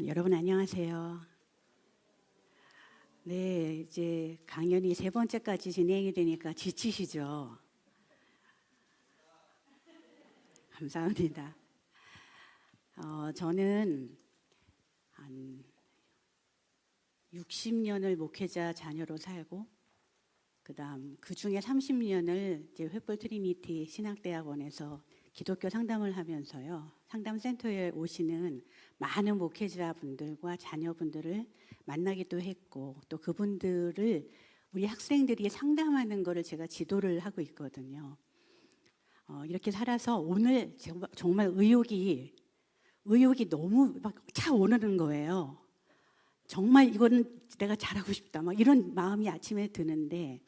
여러분 안녕하세요. 네, 이제 강연이 세 번째까지 진행이 되니까 지치시죠? 감사합니다. 저는 한 60년을 목회자 자녀로 살고, 그다음 그 중에 30년을 이제 횃불 트리니티 신학대학원에서 기독교 상담을 하면서요, 상담센터에 오시는 많은 목회자분들과 자녀분들을 만나기도 했고, 또 그분들을 우리 학생들이 상담하는 거를 제가 지도를 하고 있거든요. 이렇게 살아서 오늘 정말 의욕이 너무 막 차오르는 거예요. 정말 이거는 내가 잘하고 싶다, 막 이런 마음이 아침에 드는데,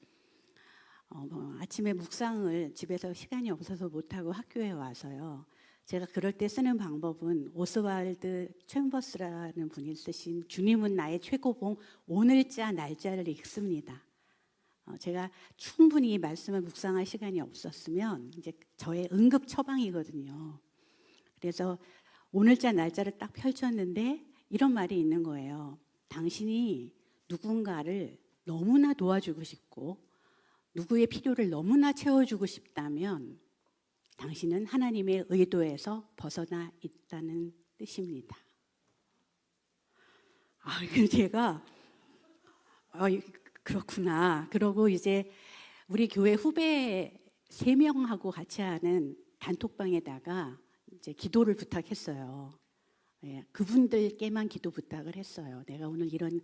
아침에 묵상을 집에서 시간이 없어서 못하고 학교에 와서요, 제가 그럴 때 쓰는 방법은 오스왈드 챔버스라는 분이 쓰신 주님은 나의 최고봉 오늘자 날짜를 읽습니다. 제가 충분히 말씀을 묵상할 시간이 없었으면 이제 저의 응급 처방이거든요. 그래서 오늘자 날짜를 딱 펼쳤는데 이런 말이 있는 거예요. 당신이 누군가를 너무나 도와주고 싶고 누구의 필요를 너무나 채워주고 싶다면 당신은 하나님의 의도에서 벗어나 있다는 뜻입니다. 제가 그렇구나. 그러고 이제 우리 교회 후배 3명하고 같이 하는 단톡방에다가 이제 기도를 부탁했어요. 그분들께만 기도 부탁을 했어요. 내가 오늘 이런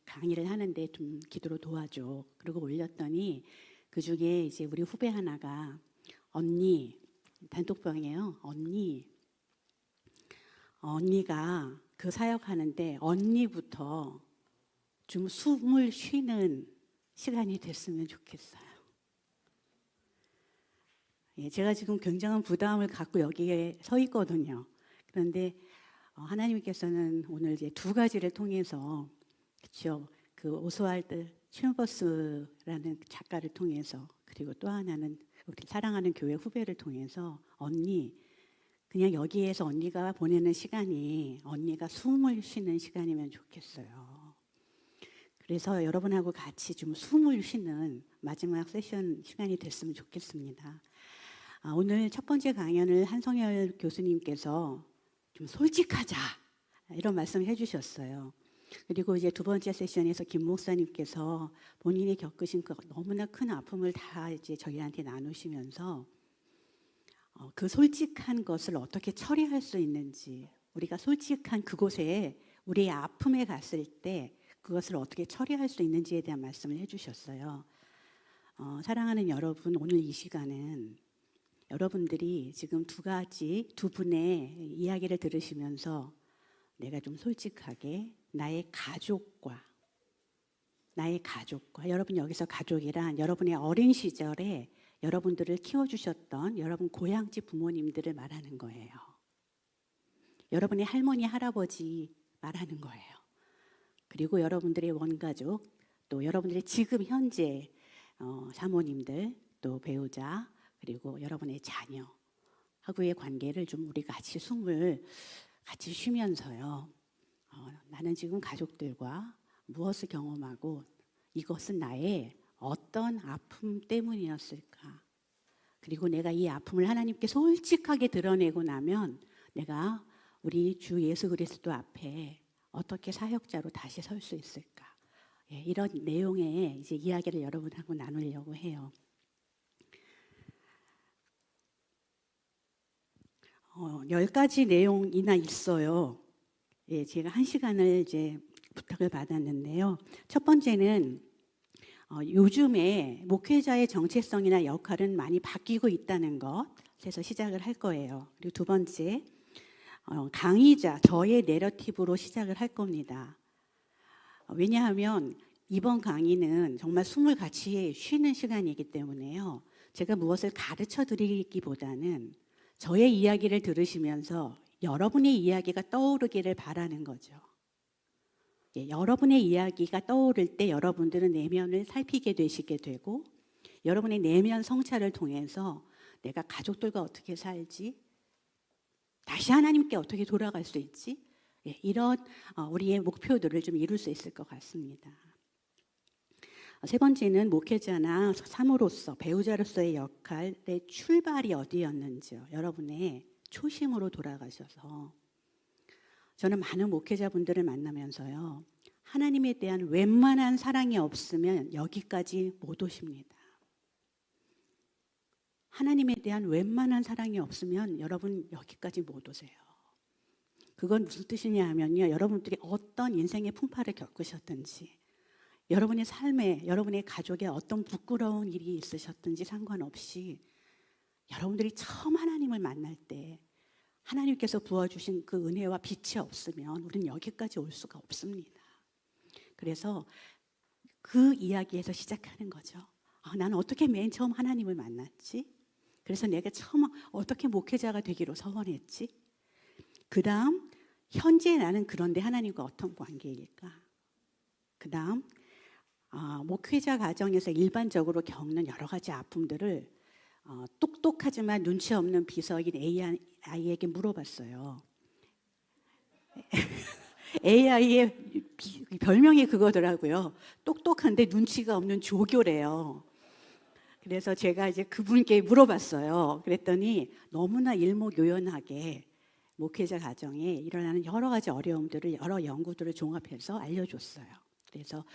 강의를 하는데 좀 기도로 도와줘. 그리고 올렸더니 그 중에 이제 우리 후배 하나가 언니, 단톡방이에요. 언니가 그 사역하는데 언니부터 좀 숨을 쉬는 시간이 됐으면 좋겠어요. 제가 지금 굉장한 부담을 갖고 여기에 서 있거든요. 그런데 하나님께서는 오늘 이제 2가지를 통해서, 그렇죠? 그 오스왈드 챔버스라는 작가를 통해서, 그리고 또 하나는 우리 사랑하는 교회 후배를 통해서 언니, 그냥 여기에서 언니가 보내는 시간이 언니가 숨을 쉬는 시간이면 좋겠어요. 그래서 여러분하고 같이 좀 숨을 쉬는 마지막 세션 시간이 됐으면 좋겠습니다. 오늘 첫 번째 강연을 한성열 교수님께서 좀 솔직하자 이런 말씀을 해주셨어요. 그리고 이제 2번째 세션에서 김 목사님께서 본인이 겪으신 그 너무나 큰 아픔을 다 이제 저희한테 나누시면서 그 솔직한 것을 어떻게 처리할 수 있는지, 우리가 솔직한 그곳에 우리의 아픔에 갔을 때 그것을 어떻게 처리할 수 있는지에 대한 말씀을 해주셨어요. 사랑하는 여러분, 오늘 이 시간은 여러분들이 지금 2 분의 이야기를 들으시면서 내가 좀 솔직하게 나의 가족과 여러분 여기서 가족이란 여러분의 어린 시절에 여러분들을 키워주셨던 여러분 고향집 부모님들을 말하는 거예요. 여러분의 할머니, 할아버지 말하는 거예요. 그리고 여러분들의 원가족, 또 여러분들의 지금 현재 사모님들, 또 배우자, 그리고 여러분의 자녀하고의 관계를 좀 우리 같이 숨을 같이 쉬면서요. 나는 지금 가족들과 무엇을 경험하고 이것은 나의 어떤 아픔 때문이었을까? 그리고 내가 이 아픔을 하나님께 솔직하게 드러내고 나면 내가 우리 주 예수 그리스도 앞에 어떻게 사역자로 다시 설 수 있을까? 이런 내용의 이제 이야기를 여러분하고 나누려고 해요. 10가지 내용이나 있어요. 제가 1시간을 이제 부탁을 받았는데요. 첫 번째는 요즘에 목회자의 정체성이나 역할은 많이 바뀌고 있다는 것에서 시작을 할 거예요. 그리고 2번째, 강의자, 저의 내러티브로 시작을 할 겁니다. 왜냐하면 이번 강의는 정말 숨을 같이 쉬는 시간이기 때문에요. 제가 무엇을 가르쳐 드리기보다는 저의 이야기를 들으시면서 여러분의 이야기가 떠오르기를 바라는 거죠. 여러분의 이야기가 떠오를 때 여러분들은 내면을 살피게 되시게 되고, 여러분의 내면 성찰을 통해서 내가 가족들과 어떻게 살지, 다시 하나님께 어떻게 돌아갈 수 있지, 이런 우리의 목표들을 좀 이룰 수 있을 것 같습니다. 세 번째는 목회자나 사모로서 배우자로서의 역할의 출발이 어디였는지요. 여러분의 초심으로 돌아가셔서 저는 많은 목회자분들을 만나면서요. 하나님에 대한 웬만한 사랑이 없으면 여기까지 못 오십니다. 하나님에 대한 웬만한 사랑이 없으면 여러분 여기까지 못 오세요. 그건 무슨 뜻이냐 하면요. 여러분들이 어떤 인생의 풍파를 겪으셨든지 여러분의 삶에 여러분의 가족에 어떤 부끄러운 일이 있으셨든지 상관없이 여러분들이 처음 하나님을 만날 때 하나님께서 부어주신 그 은혜와 빛이 없으면 우리는 여기까지 올 수가 없습니다. 그래서 그 이야기에서 시작하는 거죠. 나는 어떻게 맨 처음 하나님을 만났지? 그래서 내가 처음 어떻게 목회자가 되기로 서원했지? 그 다음 현재 나는 그런데 하나님과 어떤 관계일까? 그 다음 목회자 과정에서 일반적으로 겪는 여러 가지 아픔들을 똑똑하지만 눈치 없는 비서인 AI에게 물어봤어요. AI의 별명이 그거더라고요. 똑똑한데 눈치가 없는 조교래요. 그래서 제가 이제 그분께 물어봤어요. 그랬더니 너무나 일목요연하게 목회자 가정에 일어나는 여러 가지 어려움들을 여러 연구들을 종합해서 알려줬어요. 그래서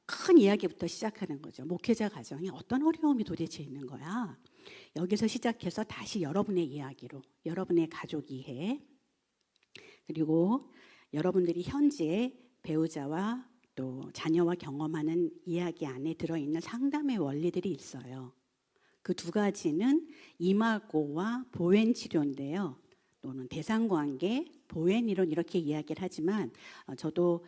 큰 이야기부터 시작하는 거죠. 목회자 가정에 어떤 어려움이 도대체 있는 거야? 여기서 시작해서 다시 여러분의 이야기로, 여러분의 가족 이해, 그리고 여러분들이 현재 배우자와 또 자녀와 경험하는 이야기 안에 들어있는 상담의 원리들이 있어요. 그 두 가지는 이마고와 보행 치료인데요. 또는 대상관계, 보행 이론 이렇게 이야기를 하지만 저도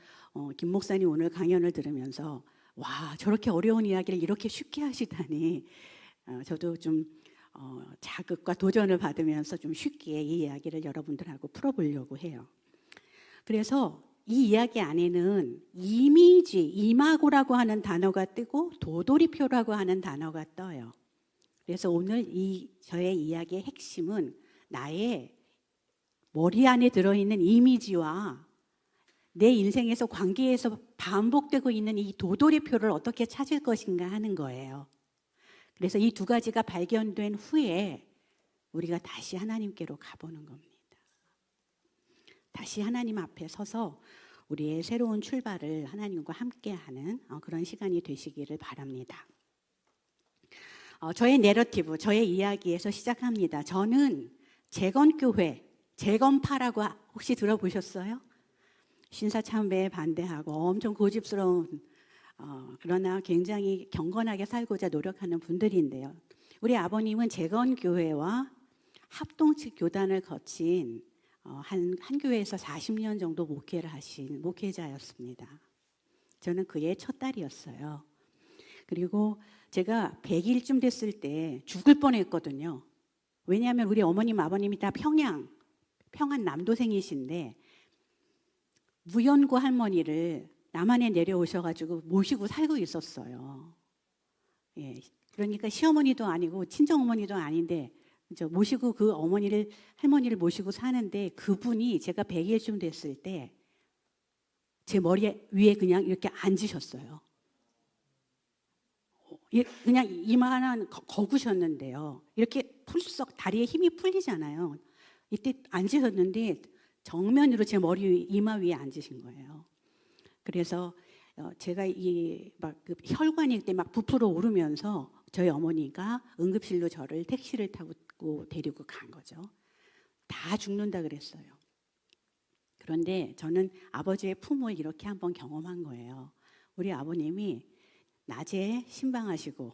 김 목사님 오늘 강연을 들으면서 와 저렇게 어려운 이야기를 이렇게 쉽게 하시다니 저도 좀 자극과 도전을 받으면서 좀 쉽게 이 이야기를 여러분들하고 풀어보려고 해요. 그래서 이 이야기 안에는 이미지, 이마고라고 하는 단어가 뜨고 도돌이표라고 하는 단어가 떠요. 그래서 오늘 저의 이야기의 핵심은 나의 머리 안에 들어있는 이미지와 내 인생에서 관계에서 반복되고 있는 이 도돌이표를 어떻게 찾을 것인가 하는 거예요. 그래서 이 두 가지가 발견된 후에 우리가 다시 하나님께로 가보는 겁니다. 다시 하나님 앞에 서서 우리의 새로운 출발을 하나님과 함께하는 그런 시간이 되시기를 바랍니다. 저의 내러티브, 저의 이야기에서 시작합니다. 저는 재건교회, 재건파라고 혹시 들어보셨어요? 신사참배에 반대하고 엄청 고집스러운 그러나 굉장히 경건하게 살고자 노력하는 분들인데요. 우리 아버님은 재건교회와 합동측 교단을 거친 한 교회에서 40년 정도 목회를 하신 목회자였습니다. 저는 그의 첫 딸이었어요. 그리고 제가 100일쯤 됐을 때 죽을 뻔했거든요. 왜냐하면 우리 어머님, 아버님이 다 평안 남도생이신데 무연고 할머니를 남한에 내려오셔가지고 모시고 살고 있었어요. 예, 그러니까 시어머니도 아니고 친정어머니도 아닌데 모시고 그 할머니를 모시고 사는데 그분이 제가 100일쯤 됐을 때 제 머리 위에 그냥 이렇게 앉으셨어요. 그냥 이만한 거구셨는데요. 이렇게 풀썩 다리에 힘이 풀리잖아요. 이때 앉으셨는데 정면으로 제 머리 이마 위에 앉으신 거예요. 그래서 제가 그 혈관이 그때 막 부풀어 오르면서 저희 어머니가 응급실로 저를 택시를 타고 데리고 간 거죠. 다 죽는다 그랬어요. 그런데 저는 아버지의 품을 이렇게 한번 경험한 거예요. 우리 아버님이 낮에 신방하시고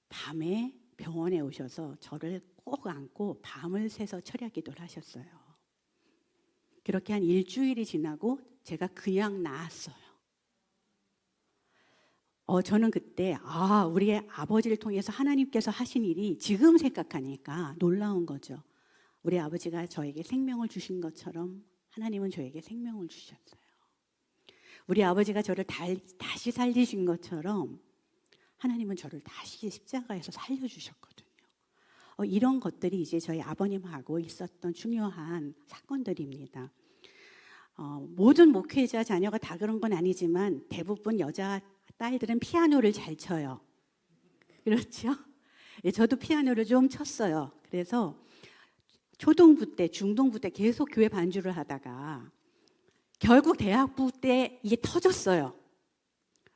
밤에 병원에 오셔서 저를 꼭 안고 밤을 새서 철야 기도를 하셨어요. 그렇게 한 일주일이 지나고 제가 그냥 나았어요. 저는 그때 우리의 아버지를 통해서 하나님께서 하신 일이 지금 생각하니까 놀라운 거죠. 우리 아버지가 저에게 생명을 주신 것처럼 하나님은 저에게 생명을 주셨어요. 우리 아버지가 저를 다시 살리신 것처럼 하나님은 저를 다시 십자가에서 살려주셨거든요. 이런 것들이 이제 저희 아버님하고 있었던 중요한 사건들입니다. 모든 목회자 자녀가 다 그런 건 아니지만 대부분 여자 딸들은 피아노를 잘 쳐요. 그렇죠? 예, 저도 피아노를 좀 쳤어요. 그래서 초등부 때, 중등부 때 계속 교회 반주를 하다가 결국 대학부 때 이게 터졌어요.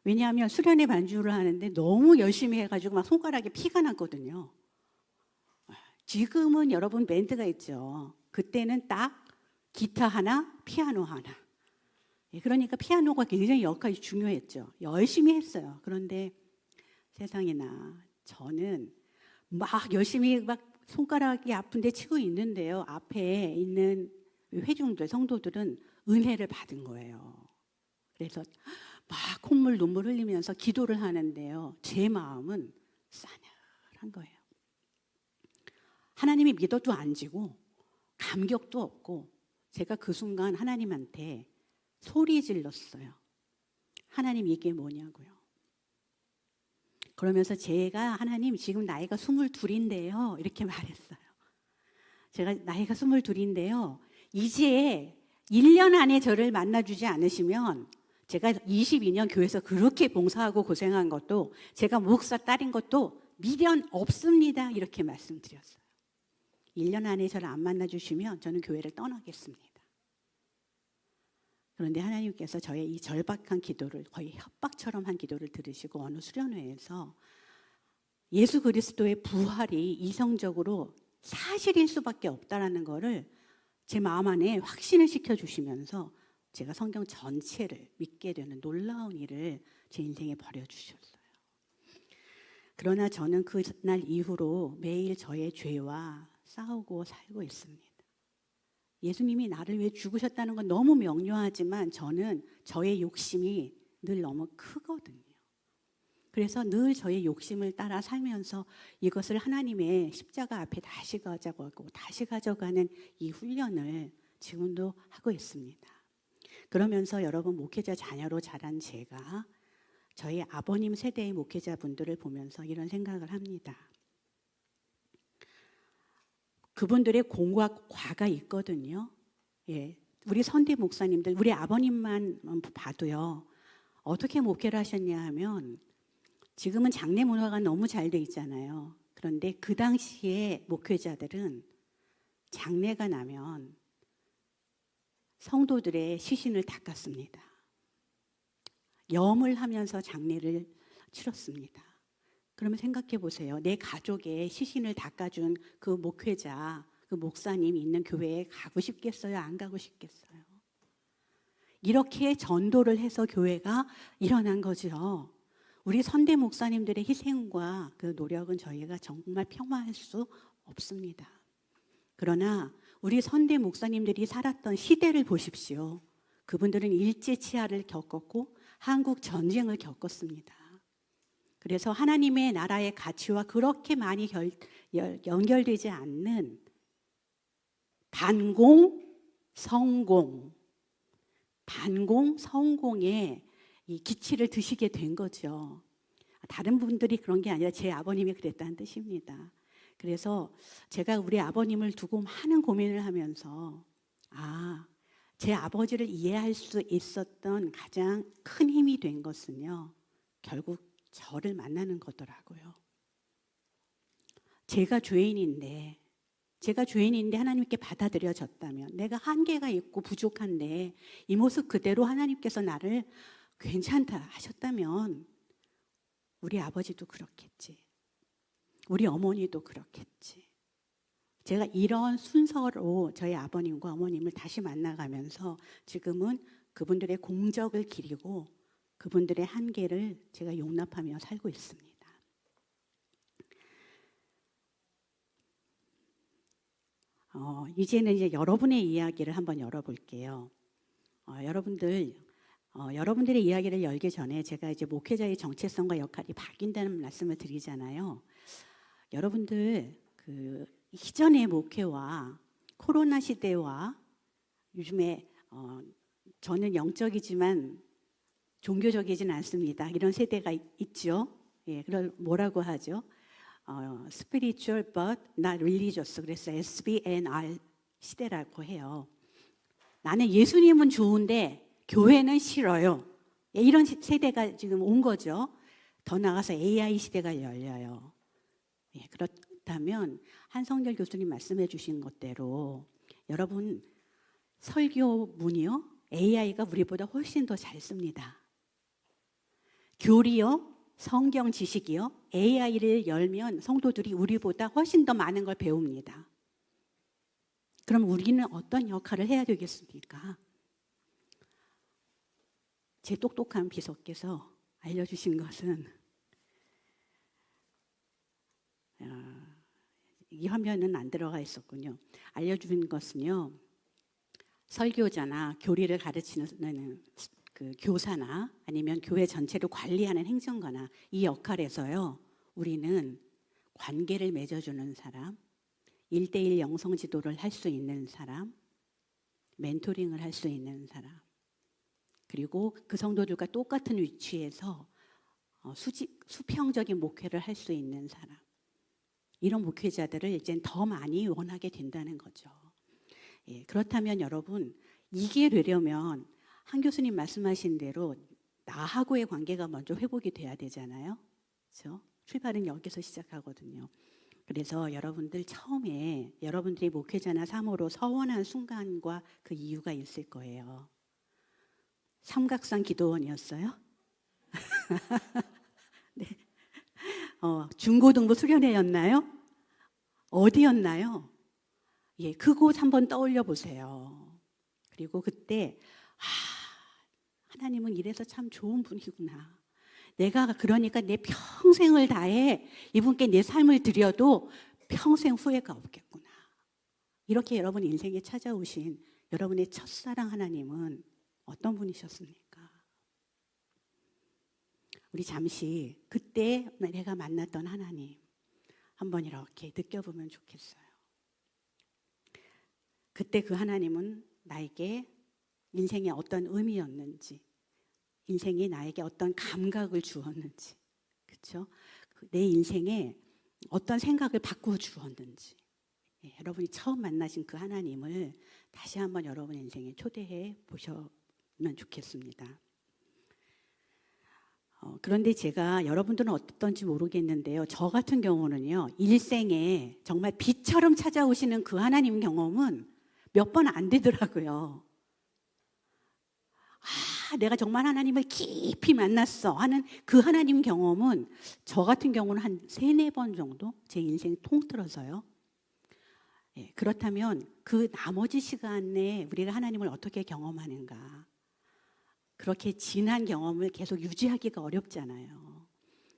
왜냐하면 수련회 반주를 하는데 너무 열심히 해가지고 막 손가락에 피가 났거든요. 지금은 여러분 밴드가 있죠. 그때는 딱 기타 하나, 피아노 하나. 그러니까 피아노가 굉장히 역할이 중요했죠. 열심히 했어요. 그런데 세상에나 저는 막 열심히 막 손가락이 아픈데 치고 있는데요. 앞에 있는 회중들, 성도들은 은혜를 받은 거예요. 그래서 막 콧물, 눈물 흘리면서 기도를 하는데요. 제 마음은 싸늘한 거예요. 하나님이 믿어도 안 지고 감격도 없고 제가 그 순간 하나님한테 소리 질렀어요. 하나님 이게 뭐냐고요. 그러면서 제가 하나님 지금 나이가 22인데요. 이렇게 말했어요. 제가 나이가 22인데요. 이제 1년 안에 저를 만나주지 않으시면 제가 22년 교회에서 그렇게 봉사하고 고생한 것도 제가 목사 딸인 것도 미련 없습니다. 이렇게 말씀드렸어요. 1년 안에 저를 안 만나주시면 저는 교회를 떠나겠습니다. 그런데 하나님께서 저의 이 절박한 기도를 거의 협박처럼 한 기도를 들으시고 어느 수련회에서 예수 그리스도의 부활이 이성적으로 사실일 수밖에 없다라는 거를 제 마음 안에 확신을 시켜주시면서 제가 성경 전체를 믿게 되는 놀라운 일을 제 인생에 벌여주셨어요. 그러나 저는 그날 이후로 매일 저의 죄와 싸우고 살고 있습니다. 예수님이 나를 위해 죽으셨다는 건 너무 명료하지만 저는 저의 욕심이 늘 너무 크거든요. 그래서 늘 저의 욕심을 따라 살면서 이것을 하나님의 십자가 앞에 다시 가져가고 다시 가져가는 이 훈련을 지금도 하고 있습니다. 그러면서 여러분 목회자 자녀로 자란 제가 저희 아버님 세대의 목회자분들을 보면서 이런 생각을 합니다. 그분들의 공과 과가 있거든요. 예, 우리 선대 목사님들, 우리 아버님만 봐도요. 어떻게 목회를 하셨냐 하면 지금은 장례 문화가 너무 잘 돼 있잖아요. 그런데 그 당시에 목회자들은 장례가 나면 성도들의 시신을 닦았습니다. 염을 하면서 장례를 치렀습니다. 그러면 생각해 보세요. 내 가족의 시신을 닦아준 그 목회자, 그 목사님 있는 교회에 가고 싶겠어요? 안 가고 싶겠어요? 이렇게 전도를 해서 교회가 일어난 거죠. 우리 선대 목사님들의 희생과 그 노력은 저희가 정말 폄하할 수 없습니다. 그러나 우리 선대 목사님들이 살았던 시대를 보십시오. 그분들은 일제치하를 겪었고 한국 전쟁을 겪었습니다. 그래서 하나님의 나라의 가치와 그렇게 많이 연결되지 않는 반공, 성공, 반공, 성공의 이 기치를 드시게 된 거죠. 다른 분들이 그런 게 아니라 제 아버님이 그랬다는 뜻입니다. 그래서 제가 우리 아버님을 두고 많은 고민을 하면서 제 아버지를 이해할 수 있었던 가장 큰 힘이 된 것은요. 결국 저를 만나는 거더라고요. 제가 죄인인데 하나님께 받아들여졌다면 내가 한계가 있고 부족한데 이 모습 그대로 하나님께서 나를 괜찮다 하셨다면 우리 아버지도 그렇겠지. 우리 어머니도 그렇겠지. 제가 이런 순서로 저희 아버님과 어머님을 다시 만나가면서 지금은 그분들의 공적을 기리고 그분들의 한계를 제가 용납하며 살고 있습니다. 이제는 이제 여러분의 이야기를 한번 열어볼게요. 여러분들의 이야기를 열기 전에 제가 이제 목회자의 정체성과 역할이 바뀐다는 말씀을 드리잖아요. 여러분들 그 이전의 목회와 코로나 시대와 요즘에 저는 영적이지만 종교적이진 않습니다. 이런 세대가 있죠. 예, 그걸 뭐라고 하죠? Spiritual but not religious. 그래서 SBNR 시대라고 해요. 나는 예수님은 좋은데 교회는 싫어요. 예, 이런 세대가 지금 온 거죠. 더 나아가서 AI 시대가 열려요. 예, 그렇다면 한성열 교수님 말씀해 주신 것대로 여러분 설교문이요, AI가 우리보다 훨씬 더 잘 씁니다. 교리요, 성경 지식이요, AI를 열면 성도들이 우리보다 훨씬 더 많은 걸 배웁니다. 그럼 우리는 어떤 역할을 해야 되겠습니까? 제 똑똑한 비서께서 알려주신 것은 이 화면은 안 들어가 있었군요. 알려준 것은요, 설교자나 교리를 가르치는 그 교사나 아니면 교회 전체를 관리하는 행정가나 이 역할에서요, 우리는 관계를 맺어주는 사람, 1대1 영성 지도를 할 수 있는 사람, 멘토링을 할 수 있는 사람, 그리고 그 성도들과 똑같은 위치에서 수평적인 목회를 할 수 있는 사람, 이런 목회자들을 이제 더 많이 원하게 된다는 거죠. 예, 그렇다면 여러분, 이게 되려면 한 교수님 말씀하신 대로 나하고의 관계가 먼저 회복이 돼야 되잖아요. 그렇죠? 출발은 여기서 시작하거든요. 그래서 여러분들 처음에 여러분들이 목회자나 사모로 서원한 순간과 그 이유가 있을 거예요. 삼각산 기도원이었어요? 네. 중고등부 수련회였나요? 어디였나요? 예, 그곳 한번 떠올려 보세요. 그리고 그때 하나님은 이래서 참 좋은 분이구나. 내가 그러니까 내 평생을 다해 이분께 내 삶을 드려도 평생 후회가 없겠구나. 이렇게 여러분 인생에 찾아오신 여러분의 첫사랑 하나님은 어떤 분이셨습니까? 우리 잠시 그때 내가 만났던 하나님 한번 이렇게 느껴보면 좋겠어요. 그때 그 하나님은 나에게 인생에 어떤 의미였는지, 인생이 나에게 어떤 감각을 주었는지, 그렇죠? 내 인생에 어떤 생각을 바꾸어 주었는지, 예, 여러분이 처음 만나신 그 하나님을 다시 한번 여러분 인생에 초대해 보셨으면 좋겠습니다. 그런데 제가 여러분들은 어떤지 모르겠는데요, 저 같은 경우는요, 일생에 정말 빛처럼 찾아오시는 그 하나님 경험은 몇 번 안 되더라고요. 내가 정말 하나님을 깊이 만났어 하는 그 하나님 경험은 저 같은 경우는 한 3-4번 정도 제 인생 통틀어서요. 예, 그렇다면 그 나머지 시간에 우리가 하나님을 어떻게 경험하는가, 그렇게 진한 경험을 계속 유지하기가 어렵잖아요.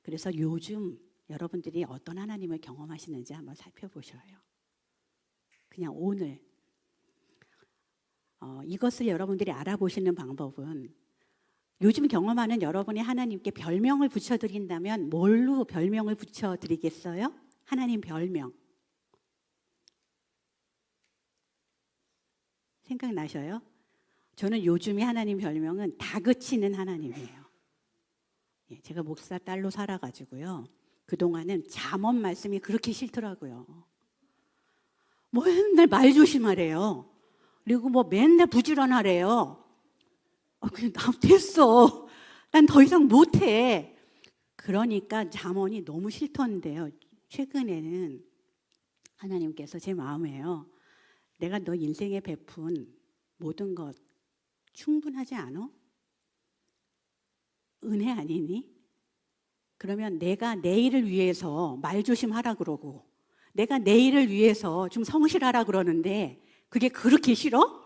그래서 요즘 여러분들이 어떤 하나님을 경험하시는지 한번 살펴보셔요. 그냥 오늘 이것을 여러분들이 알아보시는 방법은, 요즘 경험하는 여러분이 하나님께 별명을 붙여드린다면 뭘로 별명을 붙여드리겠어요? 하나님 별명. 생각나셔요? 저는 요즘에 하나님 별명은 다그치는 하나님이에요. 예, 제가 목사 딸로 살아가지고요, 그동안은 잠언 말씀이 그렇게 싫더라고요. 맨날 말 조심하래요. 그리고 맨날 부지런하래요. 그냥 됐어. 난 더 이상 못해. 그러니까 잠언이 너무 싫던데요, 최근에는 하나님께서 제 마음에요, 내가 너 인생에 베푼 모든 것 충분하지 않아? 은혜 아니니? 그러면 내가 내일을 위해서 말 조심하라 그러고, 내가 내일을 위해서 좀 성실하라 그러는데 그게 그렇게 싫어?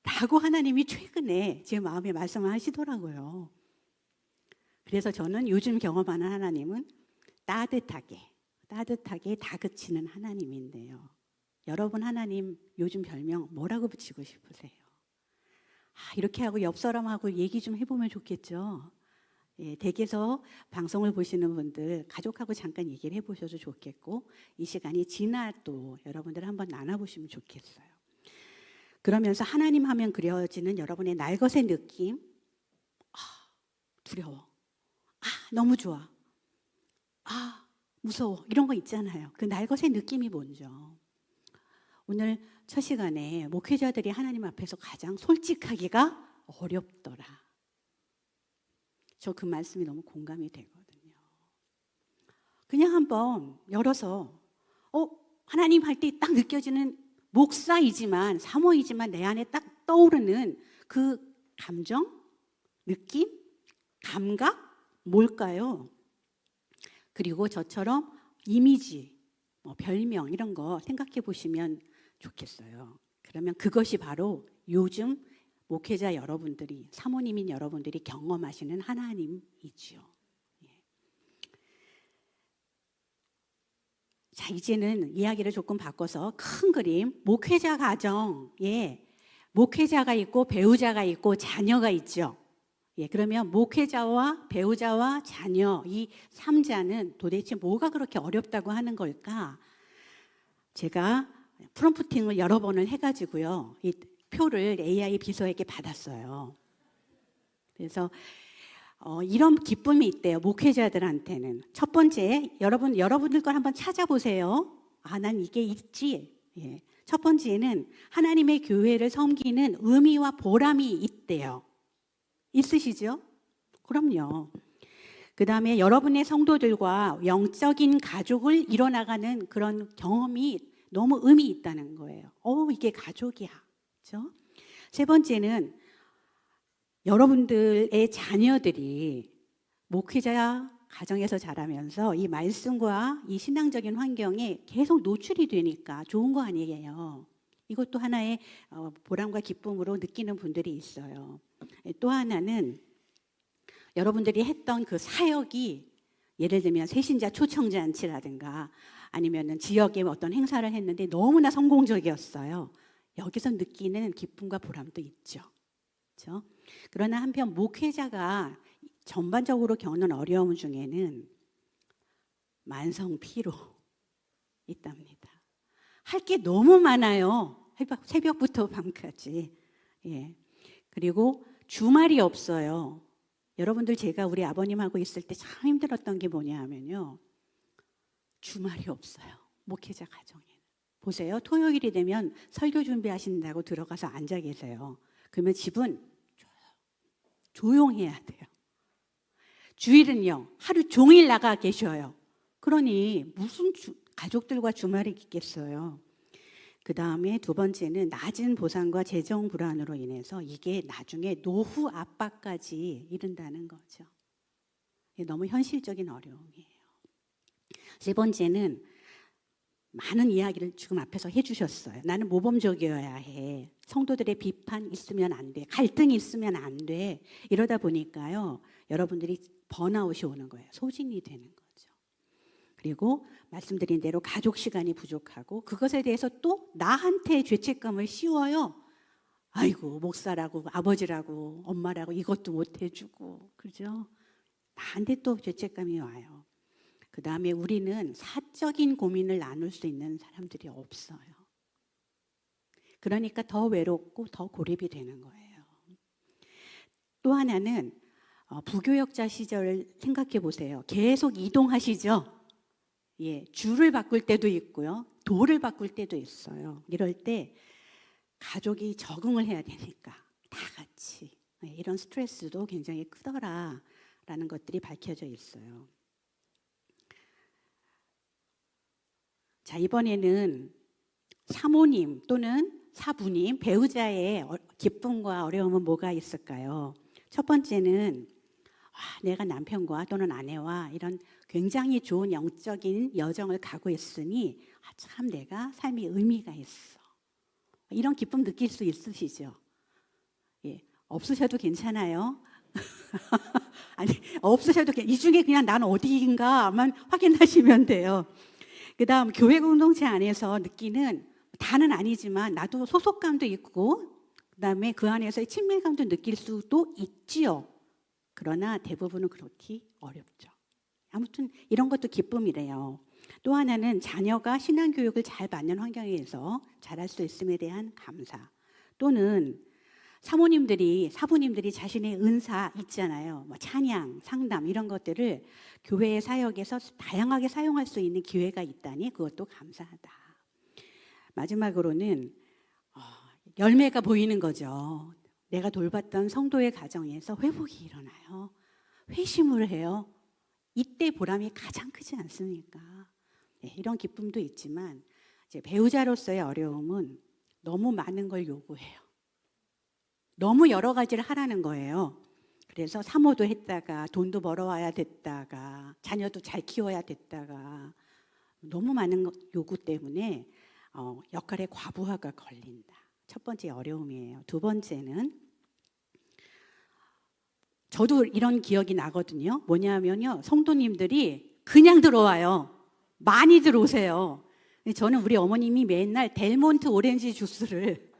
라고 하나님이 최근에 제 마음에 말씀을 하시더라고요. 그래서 저는 요즘 경험하는 하나님은 따뜻하게 다그치는 하나님인데요. 여러분 하나님 요즘 별명 뭐라고 붙이고 싶으세요? 이렇게 하고 옆 사람하고 얘기 좀 해보면 좋겠죠. 예, 댁에서 방송을 보시는 분들 가족하고 잠깐 얘기를 해보셔도 좋겠고, 이 시간이 지나도 여러분들 한번 나눠보시면 좋겠어요. 그러면서 하나님 하면 그려지는 여러분의 날것의 느낌, 두려워, 너무 좋아, 무서워, 이런 거 있잖아요. 그 날것의 느낌이 뭔죠? 오늘 첫 시간에 목회자들이 하나님 앞에서 가장 솔직하기가 어렵더라. 저 그 말씀이 너무 공감이 되거든요. 그냥 한번 열어서 하나님 할 때 딱 느껴지는 목사이지만 사모이지만 내 안에 딱 떠오르는 그 감정, 느낌, 감각 뭘까요? 그리고 저처럼 이미지, 별명 이런 거 생각해 보시면 좋겠어요. 그러면 그것이 바로 요즘 목회자 여러분들이, 사모님인 여러분들이 경험하시는 하나님이지요. 자, 이제는 이야기를 조금 바꿔서 큰 그림, 목회자 가정에 목회자가 있고 배우자가 있고 자녀가 있죠. 그러면 목회자와 배우자와 자녀 이 3자는 도대체 뭐가 그렇게 어렵다고 하는 걸까? 제가 프롬프팅을 여러 번을 해가지고요, 이 표를 AI 비서에게 받았어요. 그래서 이런 기쁨이 있대요, 목회자들한테는. 첫 번째, 여러분들 걸 한번 찾아보세요. 난 이게 있지. 첫 번째는 하나님의 교회를 섬기는 의미와 보람이 있대요. 있으시죠? 그럼요. 그 다음에 여러분의 성도들과 영적인 가족을 이뤄나가는 그런 경험이 너무 의미 있다는 거예요. 이게 가족이야. 그렇죠? 세 번째는 여러분들의 자녀들이 목회자 가정에서 자라면서 이 말씀과 이 신앙적인 환경에 계속 노출이 되니까 좋은 거 아니에요. 이것도 하나의 보람과 기쁨으로 느끼는 분들이 있어요. 또 하나는 여러분들이 했던 그 사역이, 예를 들면 새신자 초청잔치라든가 아니면 지역에 어떤 행사를 했는데 너무나 성공적이었어요. 여기서 느끼는 기쁨과 보람도 있죠. 그렇죠? 그러나 한편 목회자가 전반적으로 겪는 어려움 중에는 만성피로 있답니다. 할 게 너무 많아요. 새벽부터 밤까지. 그리고 주말이 없어요. 여러분들, 제가 우리 아버님하고 있을 때 참 힘들었던 게 뭐냐 하면요, 주말이 없어요. 목회자 가정에는. 보세요. 토요일이 되면 설교 준비하신다고 들어가서 앉아 계세요. 그러면 집은 조용해야 돼요. 주일은요, 하루 종일 나가 계셔요. 그러니 무슨 가족들과 주말이 있겠어요. 그 다음에 두 번째는 낮은 보상과 재정 불안으로 인해서 이게 나중에 노후 압박까지 이른다는 거죠. 이게 너무 현실적인 어려움이에요. 세 번째는 많은 이야기를 지금 앞에서 해주셨어요. 나는 모범적이어야 해. 성도들의 비판 있으면 안 돼. 갈등이 있으면 안 돼. 이러다 보니까요, 여러분들이 번아웃이 오는 거예요. 소진이 되는 거죠. 그리고 말씀드린 대로 가족 시간이 부족하고 그것에 대해서 또 나한테 죄책감을 씌워요. 아이고, 목사라고, 아버지라고, 엄마라고 이것도 못 해주고, 그죠? 나한테 또 죄책감이 와요. 그 다음에 우리는 사적인 고민을 나눌 수 있는 사람들이 없어요. 그러니까 더 외롭고 더 고립이 되는 거예요. 또 하나는 부교역자 시절을 생각해 보세요. 계속 이동하시죠? 줄을 바꿀 때도 있고요, 돌을 바꿀 때도 있어요. 이럴 때 가족이 적응을 해야 되니까 다 같이 이런 스트레스도 굉장히 크더라라는 것들이 밝혀져 있어요. 자, 이번에는 사모님 또는 사부님, 배우자의 기쁨과 어려움은 뭐가 있을까요? 첫 번째는 내가 남편과 또는 아내와 이런 굉장히 좋은 영적인 여정을 가고 있으니 참 내가 삶이 의미가 있어. 이런 기쁨 느낄 수 있으시죠? 없으셔도 괜찮아요. 아니, 없으셔도 이 중에 그냥 난 어디인가만 확인하시면 돼요. 그 다음 교회 공동체 안에서 느끼는, 다는 아니지만 나도 소속감도 있고 그 다음에 그 안에서의 친밀감도 느낄 수도 있지요. 그러나 대부분은 그렇기 어렵죠. 아무튼 이런 것도 기쁨이래요. 또 하나는 자녀가 신앙교육을 잘 받는 환경에서 자랄 수 있음에 대한 감사, 또는 사부님들이 자신의 은사 있잖아요. 찬양, 상담 이런 것들을 교회의 사역에서 다양하게 사용할 수 있는 기회가 있다니 그것도 감사하다. 마지막으로는 열매가 보이는 거죠. 내가 돌봤던 성도의 가정에서 회복이 일어나요. 회심을 해요. 이때 보람이 가장 크지 않습니까? 네, 이런 기쁨도 있지만 이제 배우자로서의 어려움은 너무 많은 걸 요구해요. 너무 여러 가지를 하라는 거예요. 그래서 사모도 했다가 돈도 벌어와야 됐다가 자녀도 잘 키워야 됐다가 너무 많은 요구 때문에 역할의 과부하가 걸린다. 첫 번째 어려움이에요. 두 번째는 저도 이런 기억이 나거든요. 뭐냐면요. 성도님들이 그냥 들어와요. 많이 들어오세요. 저는 우리 어머님이 맨날 델몬트 오렌지 주스를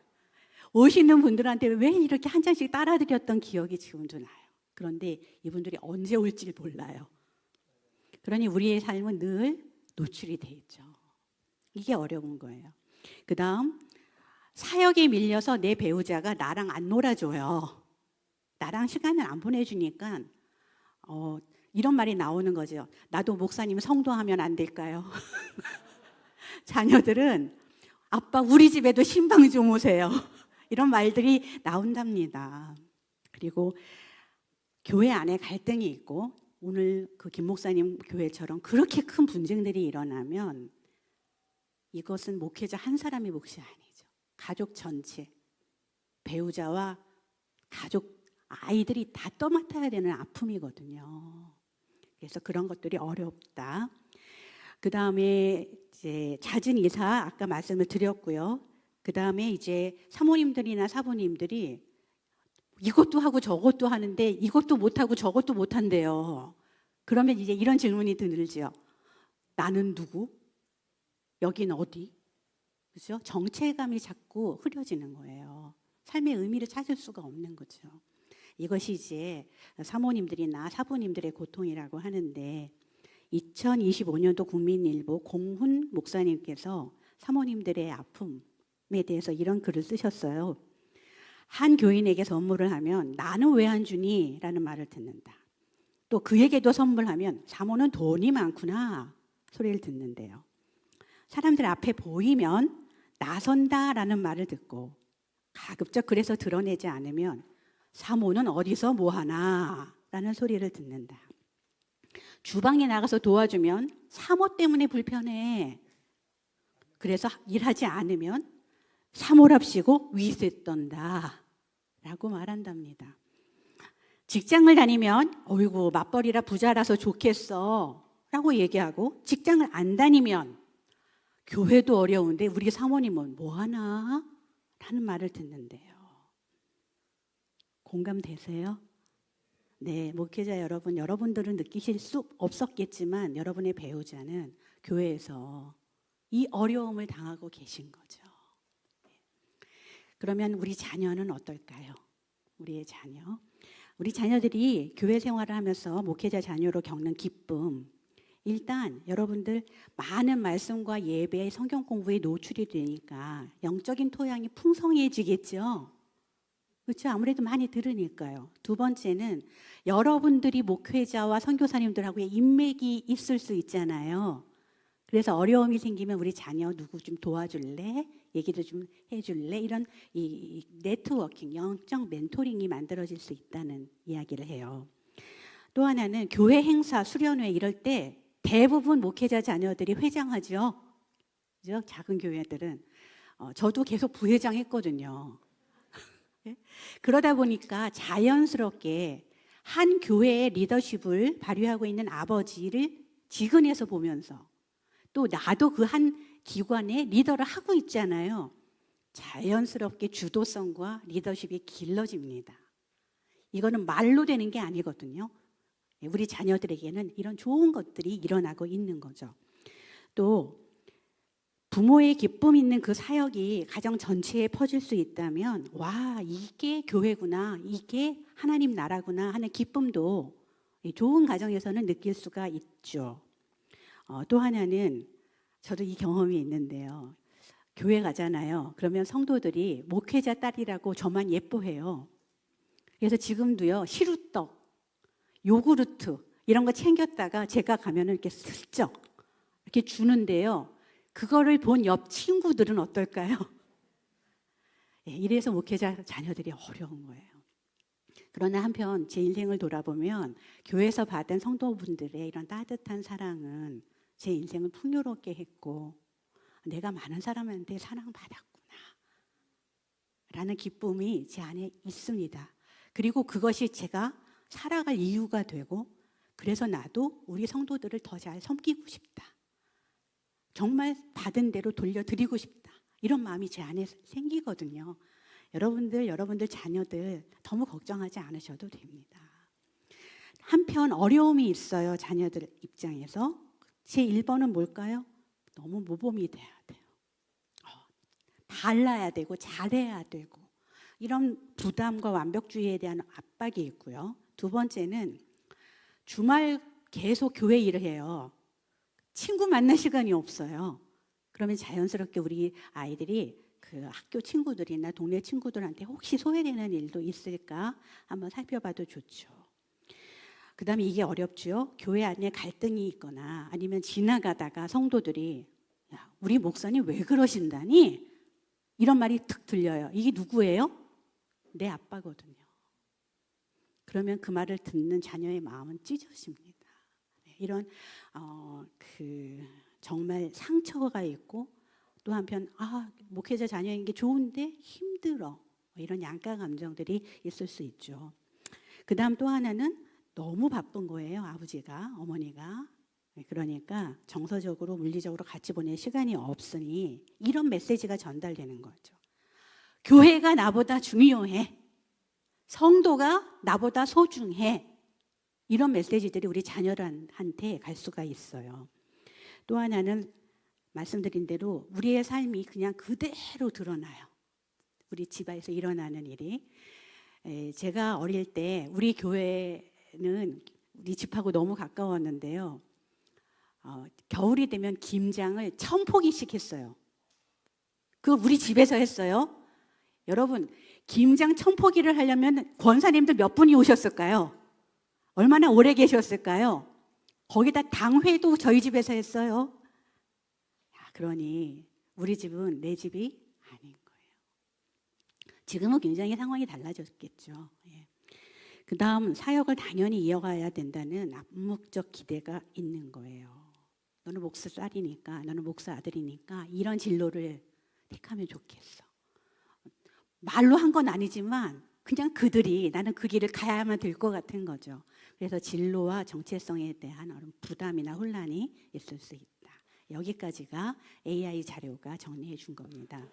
오시는 분들한테 왜 이렇게 한 잔씩 따라드렸던 기억이 지금도 나요. 그런데 이분들이 언제 올지 몰라요. 그러니 우리의 삶은 늘 노출이 돼 있죠. 이게 어려운 거예요. 그 다음 사역에 밀려서 내 배우자가 나랑 안 놀아줘요. 나랑 시간을 안 보내주니까 이런 말이 나오는 거죠. 나도 목사님 성도하면 안 될까요? 자녀들은 아빠 우리 집에도 신방 좀 오세요. 이런 말들이 나온답니다. 그리고 교회 안에 갈등이 있고 오늘 그 김 목사님 교회처럼 그렇게 큰 분쟁들이 일어나면 이것은 목회자 한 사람의 몫이 아니죠. 가족 전체, 배우자와 가족, 아이들이 다 떠맡아야 되는 아픔이거든요. 그래서 그런 것들이 어렵다. 그 다음에 이제 잦은 이사 아까 말씀을 드렸고요. 그 다음에 이제 사모님들이나 사부님들이 이것도 하고 저것도 하는데 이것도 못하고 저것도 못한대요. 그러면 이제 이런 질문이 들죠. 나는 누구? 여긴 어디? 그죠? 정체감이 자꾸 흐려지는 거예요. 삶의 의미를 찾을 수가 없는 거죠. 이것이 이제 사모님들이나 사부님들의 고통이라고 하는데 2025년도 국민일보 공훈 목사님께서 사모님들의 아픔에 대해서 이런 글을 쓰셨어요. 한 교인에게 선물을 하면 나는 왜 안 주니? 라는 말을 듣는다. 또 그에게도 선물하면 사모는 돈이 많구나 소리를 듣는데요. 사람들 앞에 보이면 나선다라는 말을 듣고 가급적 그래서 드러내지 않으면 사모는 어디서 뭐하나 라는 소리를 듣는다. 주방에 나가서 도와주면 사모 때문에 불편해. 그래서 일하지 않으면 사모랍시고 위세 떤다 라고 말한답니다. 직장을 다니면 어이구 맞벌이라 부자라서 좋겠어 라고 얘기하고 직장을 안 다니면 교회도 어려운데 우리 사모님은 뭐하나? 라는 말을 듣는데요. 공감되세요? 네, 목회자 여러분, 여러분들은 느끼실 수 없었겠지만 여러분의 배우자는 교회에서 이 어려움을 당하고 계신 거죠. 그러면 우리 자녀는 어떨까요? 우리의 자녀. 우리 자녀들이 교회 생활을 하면서 목회자 자녀로 겪는 기쁨. 일단 여러분들 많은 말씀과 예배, 성경 공부에 노출이 되니까 영적인 토양이 풍성해지겠죠. 그렇죠? 아무래도 많이 들으니까요. 두 번째는 여러분들이 목회자와 선교사님들하고의 인맥이 있을 수 있잖아요. 그래서 어려움이 생기면 우리 자녀 누구 좀 도와줄래? 얘기를 좀 해줄래? 이런 이 네트워킹, 영적 멘토링이 만들어질 수 있다는 이야기를 해요. 또 하나는 교회 행사, 수련회 이럴 때 대부분 목회자 자녀들이 회장하죠. 그죠? 작은 교회들은. 저도 계속 부회장 했거든요. 그러다 보니까 자연스럽게 한 교회의 리더십을 발휘하고 있는 아버지를 지근해서 보면서 또 나도 그 한 기관의 리더를 하고 있잖아요. 자연스럽게 주도성과 리더십이 길러집니다. 이거는 말로 되는 게 아니거든요. 우리 자녀들에게는 이런 좋은 것들이 일어나고 있는 거죠. 또 부모의 기쁨 있는 그 사역이 가정 전체에 퍼질 수 있다면 와 이게 교회구나, 이게 하나님 나라구나 하는 기쁨도 좋은 가정에서는 느낄 수가 있죠. 또 하나는 저도 이 경험이 있는데요. 교회 가잖아요. 그러면 성도들이 목회자 딸이라고 저만 예뻐해요. 그래서 지금도요 시루떡, 요구르트 이런 거 챙겼다가 제가 가면은 이렇게 슬쩍 이렇게 주는데요. 그거를 본 옆 친구들은 어떨까요? 예, 이래서 목회자 자녀들이 어려운 거예요. 그러나 한편 제 인생을 돌아보면 교회에서 받은 성도분들의 이런 따뜻한 사랑은 제 인생을 풍요롭게 했고, 내가 많은 사람한테 사랑받았구나 라는 기쁨이 제 안에 있습니다. 그리고 그것이 제가 살아갈 이유가 되고, 그래서 나도 우리 성도들을 더 잘 섬기고 싶다, 정말 받은 대로 돌려드리고 싶다, 이런 마음이 제 안에 생기거든요. 여러분들 자녀들 너무 걱정하지 않으셔도 됩니다. 한편 어려움이 있어요. 자녀들 입장에서. 제 1번은 뭘까요? 너무 모범이 돼야 돼요. 달라야 되고 잘해야 되고, 이런 부담과 완벽주의에 대한 압박이 있고요. 두 번째는 주말 계속 교회 일을 해요. 친구 만날 시간이 없어요. 그러면 자연스럽게 우리 아이들이 그 학교 친구들이나 동네 친구들한테 혹시 소외되는 일도 있을까 한번 살펴봐도 좋죠. 그 다음에 이게 어렵죠. 교회 안에 갈등이 있거나 아니면 지나가다가 성도들이 야, 우리 목사님 왜 그러신다니? 이런 말이 툭 들려요. 이게 누구예요? 내 아빠거든요. 그러면 그 말을 듣는 자녀의 마음은 찢어집니다. 이런 정말 상처가 있고, 또 한편 목회자 자녀인 게 좋은데 힘들어, 이런 양가 감정들이 있을 수 있죠. 그 다음 또 하나는 너무 바쁜 거예요. 아버지가, 어머니가. 그러니까 정서적으로 물리적으로 같이 보낼 시간이 없으니 이런 메시지가 전달되는 거죠. 교회가 나보다 중요해, 성도가 나보다 소중해, 이런 메시지들이 우리 자녀한테 갈 수가 있어요. 또 하나는 말씀드린 대로 우리의 삶이 그냥 그대로 드러나요. 우리 집안에서 일어나는 일이. 제가 어릴 때 우리 교회는 우리 집하고 너무 가까웠는데요. 겨울이 되면 김장을 1000포기씩 했어요. 그거 우리 집에서 했어요. 여러분, 김장 1000포기를 하려면 권사님들 몇 분이 오셨을까요? 얼마나 오래 계셨을까요? 거기다 당회도 저희 집에서 했어요. 그러니 우리 집은 내 집이 아닌 거예요. 지금은 굉장히 상황이 달라졌겠죠. 그 다음 사역을 당연히 이어가야 된다는 암묵적 기대가 있는 거예요. 너는 목사 딸이니까, 너는 목사 아들이니까 이런 진로를 택하면 좋겠어. 말로 한 건 아니지만 그냥 그들이 나는 그 길을 가야만 될 것 같은 거죠. 그래서 진로와 정체성에 대한 어떤 부담이나 혼란이 있을 수 있다. 여기까지가 AI 자료가 정리해 준 겁니다.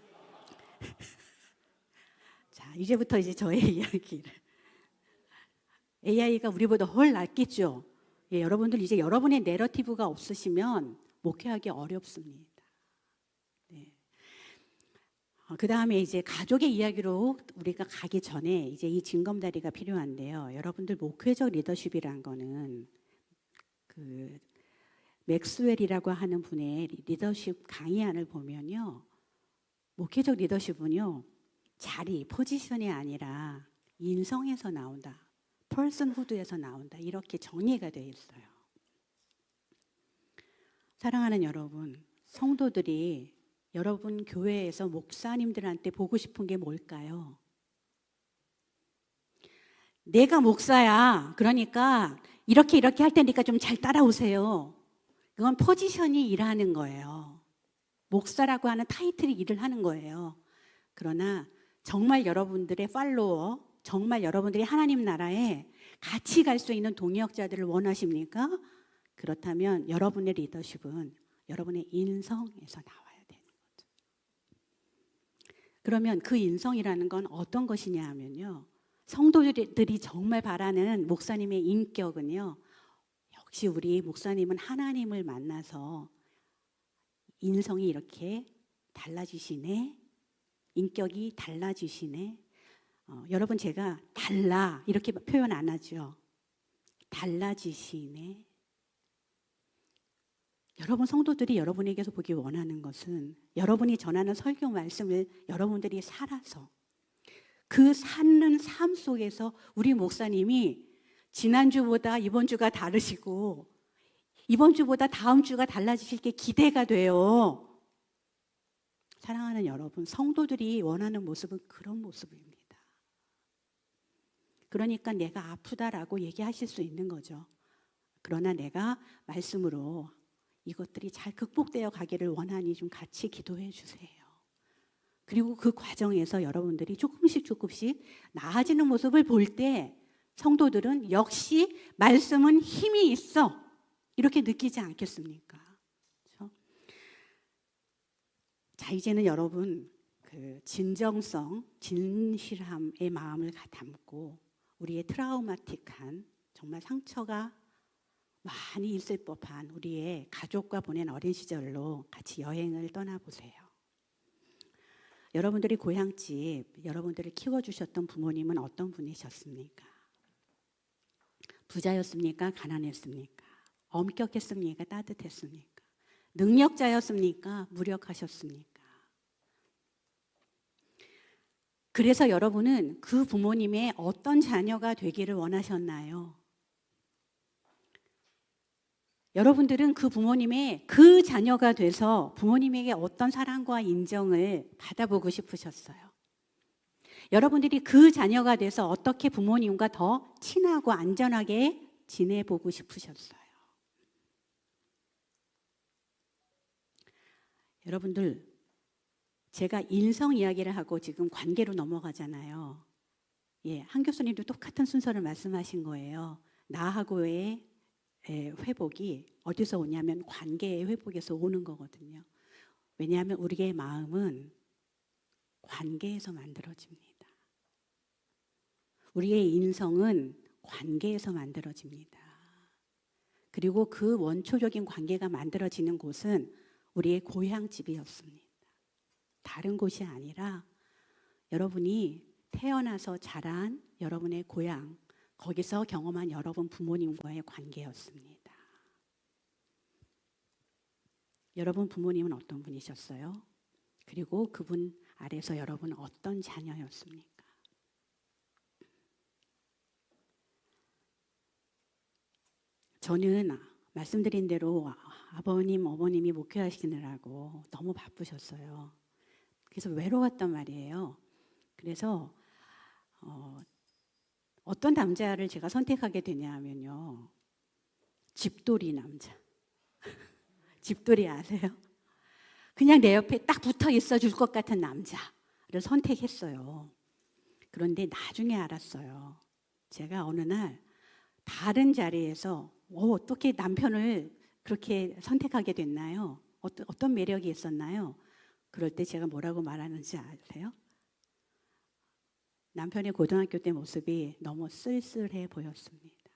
자, 이제부터 이제 저의 이야기를. AI가 우리보다 훨 낫겠죠. 여러분들 이제 여러분의 내러티브가 없으시면 목회하기 어렵습니다. 그 다음에 이제 가족의 이야기로 우리가 가기 전에 이제 이 징검다리가 필요한데요. 여러분들 목회적 리더십이란 거는 그 맥스웰이라고 하는 분의 리더십 강의안을 보면요, 목회적 리더십은요, 자리, 포지션이 아니라 인성에서 나온다, 퍼슨후드에서 나온다, 이렇게 정리가 되어 있어요. 사랑하는 여러분, 성도들이 여러분 교회에서 목사님들한테 보고 싶은 게 뭘까요? 내가 목사야, 그러니까 이렇게 할 테니까 좀 잘 따라오세요. 그건 포지션이 일하는 거예요. 목사라고 하는 타이틀이 일을 하는 거예요. 그러나 정말 여러분들의 팔로워, 정말 여러분들이 하나님 나라에 같이 갈 수 있는 동역자들을 원하십니까? 그렇다면 여러분의 리더십은 여러분의 인성에서 나와야 되는 거죠. 그러면 그 인성이라는 건 어떤 것이냐 하면요, 성도들이 정말 바라는 목사님의 인격은요, 역시 우리 목사님은 하나님을 만나서 인성이 이렇게 달라지시네, 인격이 달라지시네. 여러분, 제가 달라 이렇게 표현 안 하죠. 달라지시네. 여러분 성도들이 여러분에게서 보기 원하는 것은 여러분이 전하는 설교 말씀을 여러분들이 살아서 그 사는 삶 속에서 우리 목사님이 지난주보다 이번 주가 다르시고 이번 주보다 다음 주가 달라지실 게 기대가 돼요. 사랑하는 여러분, 성도들이 원하는 모습은 그런 모습입니다. 그러니까 내가 아프다라고 얘기하실 수 있는 거죠. 그러나 내가 말씀으로 이것들이 잘 극복되어 가기를 원하니 좀 같이 기도해 주세요. 그리고 그 과정에서 여러분들이 조금씩 나아지는 모습을 볼 때 성도들은 역시 말씀은 힘이 있어, 이렇게 느끼지 않겠습니까? 그렇죠? 자, 이제는 여러분 그 진정성, 진실함의 마음을 담고 우리의 트라우마틱한, 정말 상처가 많이 있을 법한 우리의 가족과 보낸 어린 시절로 같이 여행을 떠나보세요. 여러분들이 고향집, 여러분들을 키워주셨던 부모님은 어떤 분이셨습니까? 부자였습니까? 가난했습니까? 엄격했습니까? 따뜻했습니까? 능력자였습니까? 무력하셨습니까? 그래서 여러분은 그 부모님의 어떤 자녀가 되기를 원하셨나요? 여러분들은 그 부모님의 그 자녀가 돼서 부모님에게 어떤 사랑과 인정을 받아보고 싶으셨어요? 여러분들이 그 자녀가 돼서 어떻게 부모님과 더 친하고 안전하게 지내보고 싶으셨어요? 여러분들, 제가 인성 이야기를 하고 지금 관계로 넘어가잖아요. 예, 한 교수님도 똑같은 순서를 말씀하신 거예요. 나하고의 회복이 어디서 오냐면 관계의 회복에서 오는 거거든요. 왜냐하면 우리의 마음은 관계에서 만들어집니다. 우리의 인성은 관계에서 만들어집니다. 그리고 그 원초적인 관계가 만들어지는 곳은 우리의 고향집이었습니다. 다른 곳이 아니라 여러분이 태어나서 자란 여러분의 고향, 거기서 경험한 여러분 부모님과의 관계였습니다. 여러분 부모님은 어떤 분이셨어요? 그리고 그분 아래서 여러분은 어떤 자녀였습니까? 저는 말씀드린 대로 아버님, 어머님이 목회하시느라고 너무 바쁘셨어요. 그래서 외로웠단 말이에요. 그래서 어떤 남자를 제가 선택하게 되냐면요, 집돌이 남자. 집돌이 아세요? 그냥 내 옆에 딱 붙어 있어 줄 것 같은 남자를 선택했어요. 그런데 나중에 알았어요. 제가 어느 날 다른 자리에서 어떻게 남편을 그렇게 선택하게 됐나요? 어떤 매력이 있었나요? 그럴 때 제가 뭐라고 말하는지 아세요? 남편의 고등학교 때 모습이 너무 쓸쓸해 보였습니다.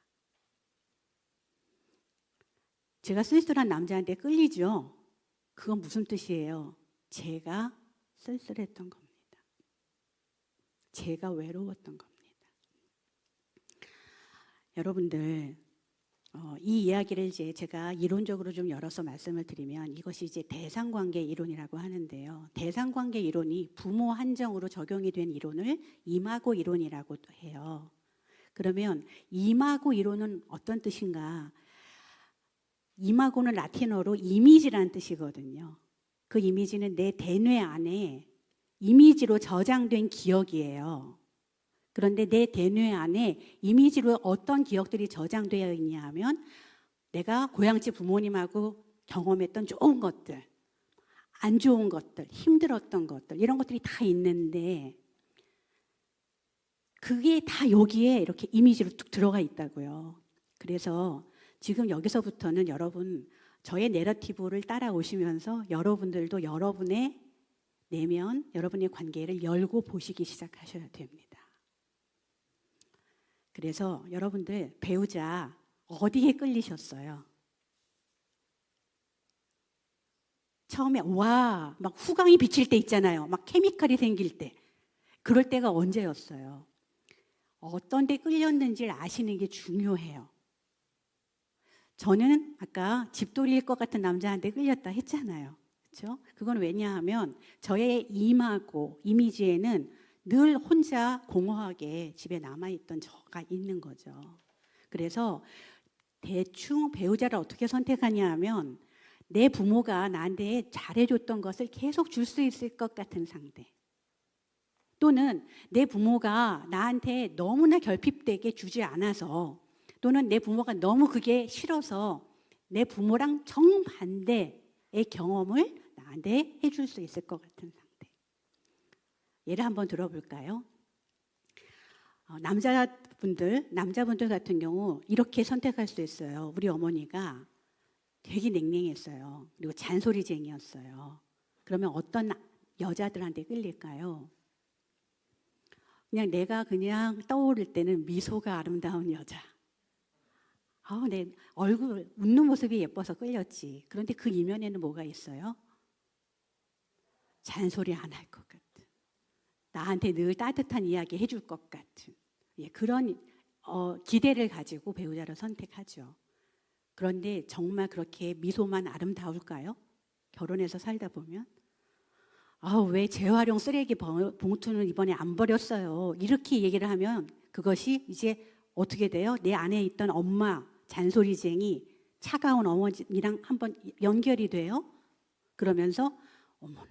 제가 쓸쓸한 남자한테 끌리죠? 그건 무슨 뜻이에요? 제가 쓸쓸했던 겁니다. 제가 외로웠던 겁니다. 여러분들, 이 이야기를 이제 제가 이론적으로 좀 열어서 말씀을 드리면 이것이 이제 대상관계 이론이라고 하는데요. 대상관계 이론이 부모 한정으로 적용이 된 이론을 이마고 이론이라고 해요. 그러면 이마고 이론은 어떤 뜻인가? 이마고는 라틴어로 이미지라는 뜻이거든요. 그 이미지는 내 대뇌 안에 이미지로 저장된 기억이에요. 그런데 내 대뇌 안에 이미지로 어떤 기억들이 저장되어 있냐 하면 내가 고향집 부모님하고 경험했던 좋은 것들, 안 좋은 것들, 힘들었던 것들, 이런 것들이 다 있는데 그게 다 여기에 이렇게 이미지로 뚝 들어가 있다고요. 그래서 지금 여기서부터는 여러분 저의 내러티브를 따라오시면서 여러분들도 여러분의 내면, 여러분의 관계를 열고 보시기 시작하셔야 됩니다. 그래서 여러분들 배우자 어디에 끌리셨어요? 처음에 와, 막 후광이 비칠 때 있잖아요. 막 케미칼이 생길 때. 그럴 때가 언제였어요? 어떤 데 끌렸는지를 아시는 게 중요해요. 저는 아까 집돌이일 것 같은 남자한테 끌렸다 했잖아요. 그렇죠? 그건 왜냐하면 저의 이마고 이미지에는 늘 혼자 공허하게 집에 남아있던 저가 있는 거죠. 그래서 대충 배우자를 어떻게 선택하냐 하면 내 부모가 나한테 잘해줬던 것을 계속 줄 수 있을 것 같은 상대. 또는 내 부모가 나한테 너무나 결핍되게 주지 않아서, 또는 내 부모가 너무 그게 싫어서 내 부모랑 정반대의 경험을 나한테 해줄 수 있을 것 같은 상대. 예를 한번 들어볼까요? 남자분들 같은 경우 이렇게 선택할 수 있어요. 우리 어머니가 되게 냉랭했어요. 그리고 잔소리쟁이였어요. 그러면 어떤 여자들한테 끌릴까요? 내가 떠오를 때는 미소가 아름다운 여자. 내 얼굴 웃는 모습이 예뻐서 끌렸지. 그런데 그 이면에는 뭐가 있어요? 잔소리 안 할 것 같은, 나한테 늘 따뜻한 이야기 해줄 것 같은, 그런 기대를 가지고 배우자를 선택하죠. 그런데 정말 그렇게 미소만 아름다울까요? 결혼해서 살다 보면 왜 재활용 쓰레기 봉투는 이번에 안 버렸어요, 이렇게 얘기를 하면 그것이 이제 어떻게 돼요? 내 안에 있던 엄마 잔소리쟁이 차가운 어머니랑 한번 연결이 돼요. 그러면서 어머나,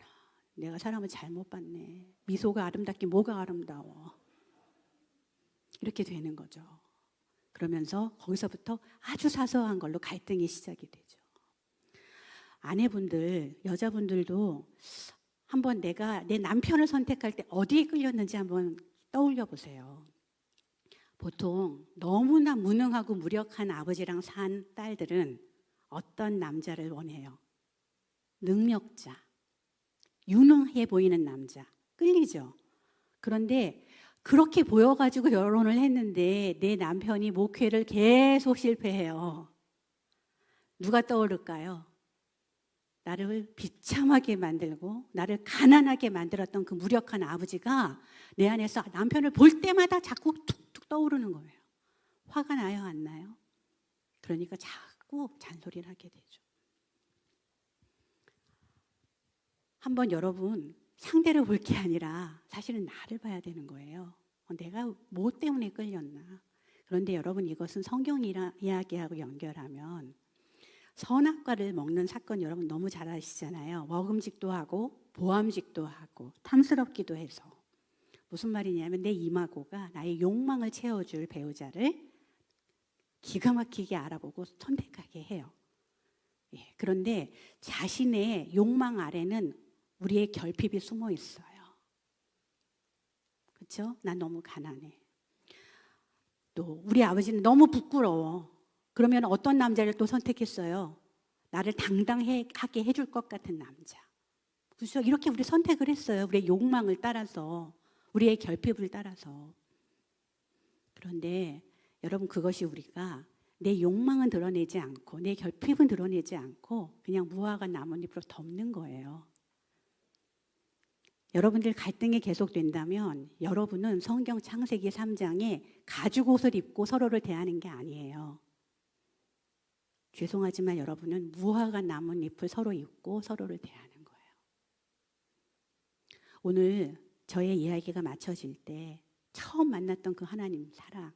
내가 사람을 잘못 봤네. 미소가 아름답긴 뭐가 아름다워. 이렇게 되는 거죠. 그러면서 거기서부터 아주 사소한 걸로 갈등이 시작이 되죠. 아내분들, 여자분들도 한번 내가 내 남편을 선택할 때 어디에 끌렸는지 한번 떠올려 보세요. 보통 너무나 무능하고 무력한 아버지랑 산 딸들은 어떤 남자를 원해요? 능력자, 유능해 보이는 남자, 끌리죠. 그런데 그렇게 보여가지고 결혼을 했는데 내 남편이 목회를 계속 실패해요. 누가 떠오를까요? 나를 비참하게 만들고 나를 가난하게 만들었던 그 무력한 아버지가 내 안에서 남편을 볼 때마다 자꾸 툭툭 떠오르는 거예요. 화가 나요, 안 나요? 그러니까 자꾸 잔소리를 하게 되죠. 한번 여러분 상대를 볼 게 아니라 사실은 나를 봐야 되는 거예요. 내가 뭐 때문에 끌렸나? 그런데 여러분, 이것은 성경 이야기하고 연결하면 선악과를 먹는 사건 여러분 너무 잘 아시잖아요. 먹음직도 하고 보암직도 하고 탐스럽기도 해서. 무슨 말이냐면 내 이마고가 나의 욕망을 채워줄 배우자를 기가 막히게 알아보고 선택하게 해요. 그런데 자신의 욕망 아래는 우리의 결핍이 숨어 있어요. 그렇죠? 난 너무 가난해. 또 우리 아버지는 너무 부끄러워. 그러면 어떤 남자를 또 선택했어요? 나를 당당하게 해줄 것 같은 남자. 그렇죠? 이렇게 우리 선택을 했어요. 우리의 욕망을 따라서, 우리의 결핍을 따라서. 그런데 여러분, 그것이 우리가 내 욕망은 드러내지 않고 내 결핍은 드러내지 않고 그냥 무화과 나뭇잎으로 덮는 거예요. 여러분들 갈등이 계속된다면 여러분은 성경 창세기 3장에 가죽 옷을 입고 서로를 대하는 게 아니에요. 죄송하지만 여러분은 무화과 나뭇잎을 서로 입고 서로를 대하는 거예요. 오늘 저의 이야기가 마쳐질 때 처음 만났던 그 하나님 사랑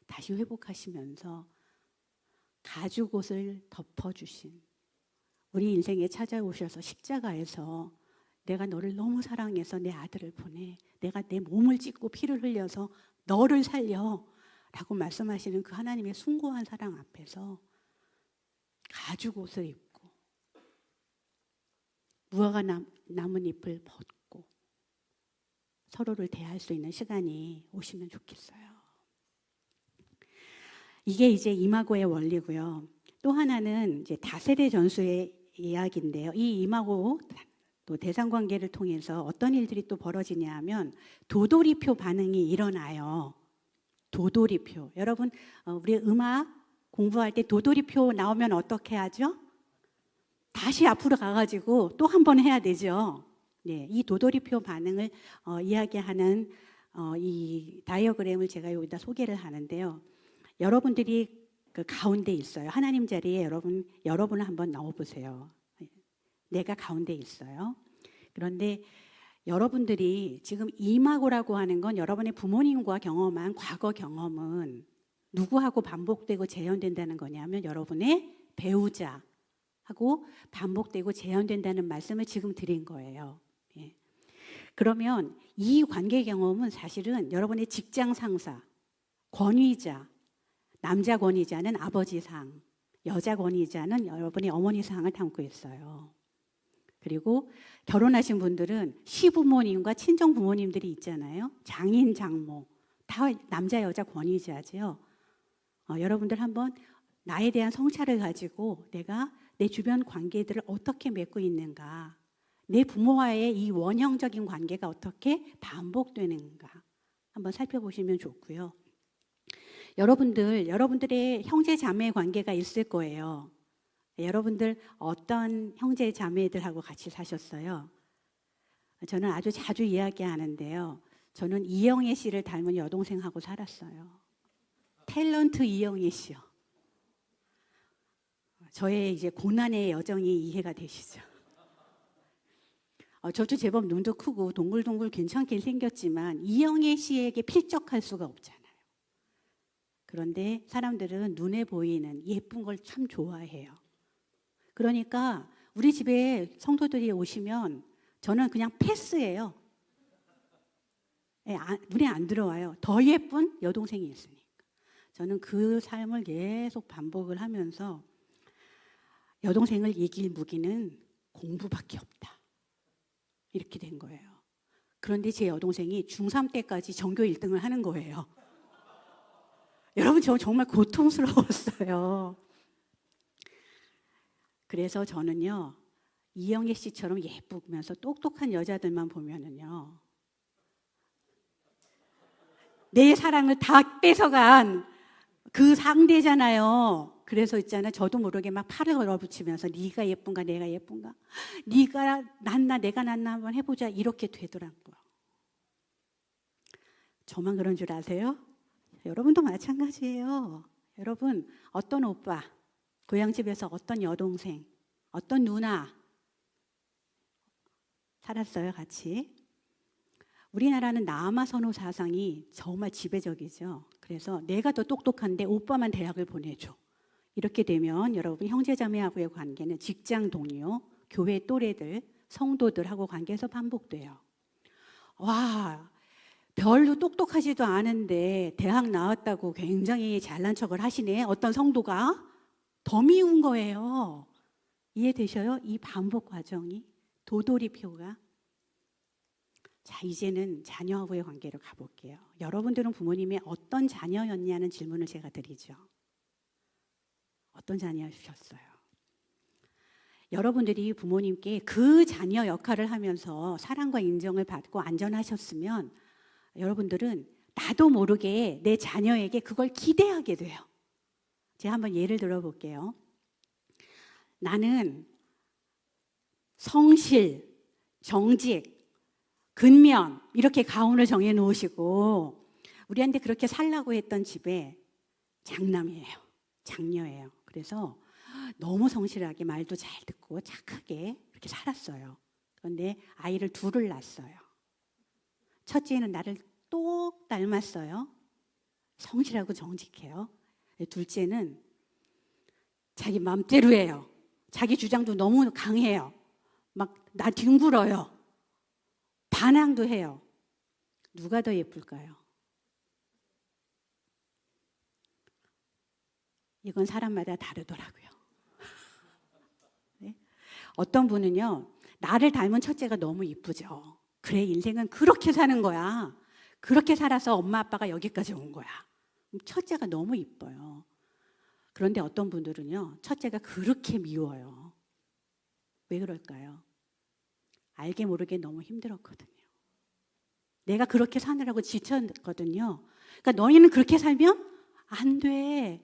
다시 회복하시면서 가죽 옷을 덮어주신, 우리 인생에 찾아오셔서 십자가에서 내가 너를 너무 사랑해서 내 아들을 보내, 내가 내 몸을 찢고 피를 흘려서 너를 살려 라고 말씀하시는 그 하나님의 숭고한 사랑 앞에서 가죽 옷을 입고 무화과 나뭇잎을 벗고 서로를 대할 수 있는 시간이 오시면 좋겠어요. 이게 이제 이마고의 원리고요. 또 하나는 이제 다세대 전수의 이야기인데요. 이 이마고 또 대상관계를 통해서 어떤 일들이 또 벌어지냐 하면 도돌이표 반응이 일어나요. 도돌이표. 여러분, 우리 음악 공부할 때 도돌이표 나오면 어떻게 하죠? 다시 앞으로 가가지고 또 한 번 해야 되죠. 네, 이 도돌이표 반응을 이야기하는 이 다이어그램을 제가 여기다 소개를 하는데요. 여러분들이 그 가운데 있어요. 하나님 자리에 여러분을 한번 넣어보세요. 내가 가운데 있어요. 그런데 여러분들이 지금 이마고라고 하는 건 여러분의 부모님과 경험한 과거 경험은 누구하고 반복되고 재현된다는 거냐면 여러분의 배우자, 하고 반복되고 재현된다는 말씀을 지금 드린 거예요. 예. 그러면 이 관계 경험은 사실은 여러분의 직장 상사, 권위자, 남자 권위자는 아버지 상, 여자 권위자는 여러분의 어머니 상을 담고 있어요. 그리고 결혼하신 분들은 시부모님과 친정 부모님들이 있잖아요. 장인, 장모 다 남자, 여자 권위자죠. 여러분들 한번 나에 대한 성찰을 가지고 내가 내 주변 관계들을 어떻게 맺고 있는가, 내 부모와의 이 원형적인 관계가 어떻게 반복되는가 한번 살펴보시면 좋고요. 여러분들의 형제 자매 관계가 있을 거예요. 여러분들 어떤 형제 자매들하고 같이 사셨어요? 저는 아주 자주 이야기하는데요. 저는 이영애 씨를 닮은 여동생하고 살았어요. 탤런트 이영애 씨요. 저의 이제 고난의 여정이 이해가 되시죠? 저도 제법 눈도 크고 동글동글 괜찮게 생겼지만 이영애 씨에게 필적할 수가 없잖아요. 그런데 사람들은 눈에 보이는 예쁜 걸 참 좋아해요. 그러니까 우리 집에 성도들이 오시면 저는 그냥 패스예요. 눈에 안 들어와요. 더 예쁜 여동생이 있으니까. 저는 그 삶을 계속 반복을 하면서 여동생을 이길 무기는 공부밖에 없다. 이렇게 된 거예요. 그런데 제 여동생이 중3 때까지 전교 1등을 하는 거예요. 여러분, 저 정말 고통스러웠어요. 그래서 저는요, 이영애 씨처럼 예쁘면서 똑똑한 여자들만 보면은요, 내 사랑을 다 뺏어간 그 상대잖아요. 그래서 있잖아요. 저도 모르게 막 팔을 걸어붙이면서 네가 예쁜가 내가 예쁜가, 네가 낫나 내가 낫나 한번 해보자 이렇게 되더라고요. 저만 그런 줄 아세요? 여러분도 마찬가지예요. 여러분 어떤 오빠, 고향집에서 어떤 여동생, 어떤 누나 살았어요 같이? 우리나라는 남아선호 사상이 정말 지배적이죠. 그래서 내가 더 똑똑한데 오빠만 대학을 보내줘. 이렇게 되면 여러분 형제자매하고의 관계는 직장 동료, 교회 또래들, 성도들하고 관계에서 반복돼요. 와, 별로 똑똑하지도 않은데 대학 나왔다고 굉장히 잘난 척을 하시네. 어떤 성도가 더 미운 거예요. 이해되셔요? 이 반복 과정이 도돌이표가. 자, 이제는 자녀하고의 관계로 가볼게요. 여러분들은 부모님의 어떤 자녀였냐는 질문을 제가 드리죠. 어떤 자녀셨어요? 여러분들이 부모님께 그 자녀 역할을 하면서 사랑과 인정을 받고 안전하셨으면 여러분들은 나도 모르게 내 자녀에게 그걸 기대하게 돼요. 제가 한번 예를 들어볼게요. 나는 성실, 정직, 근면 이렇게 가훈을 정해놓으시고 우리한테 그렇게 살라고 했던 집에 장남이에요. 장녀예요. 그래서 너무 성실하게 말도 잘 듣고 착하게 그렇게 살았어요. 그런데 아이를 둘을 낳았어요. 첫째는 나를 똑 닮았어요. 성실하고 정직해요. 둘째는 자기 맘대로 해요. 자기 주장도 너무 강해요. 막 나 뒹굴어요. 반항도 해요. 누가 더 예쁠까요? 이건 사람마다 다르더라고요. 네? 어떤 분은요, 나를 닮은 첫째가 너무 이쁘죠. 그래, 인생은 그렇게 사는 거야. 그렇게 살아서 엄마 아빠가 여기까지 온 거야. 첫째가 너무 이뻐요. 그런데 어떤 분들은요, 첫째가 그렇게 미워요. 왜 그럴까요? 알게 모르게 너무 힘들었거든요. 내가 그렇게 사느라고 지쳤거든요. 그러니까 너희는 그렇게 살면 안 돼.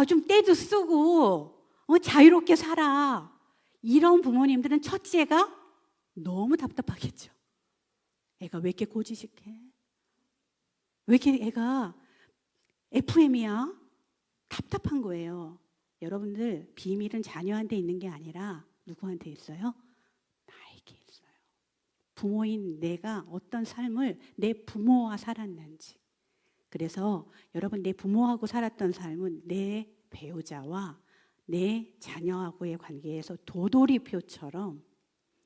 좀 때도 쓰고 자유롭게 살아. 이런 부모님들은 첫째가 너무 답답하겠죠. 애가 왜 이렇게 고지식해? 왜 이렇게 애가 FM이야? 답답한 거예요. 여러분들 비밀은 자녀한테 있는 게 아니라 누구한테 있어요? 나에게 있어요. 부모인 내가 어떤 삶을 내 부모와 살았는지. 그래서 여러분 내 부모하고 살았던 삶은 내 배우자와 내 자녀하고의 관계에서 도돌이표처럼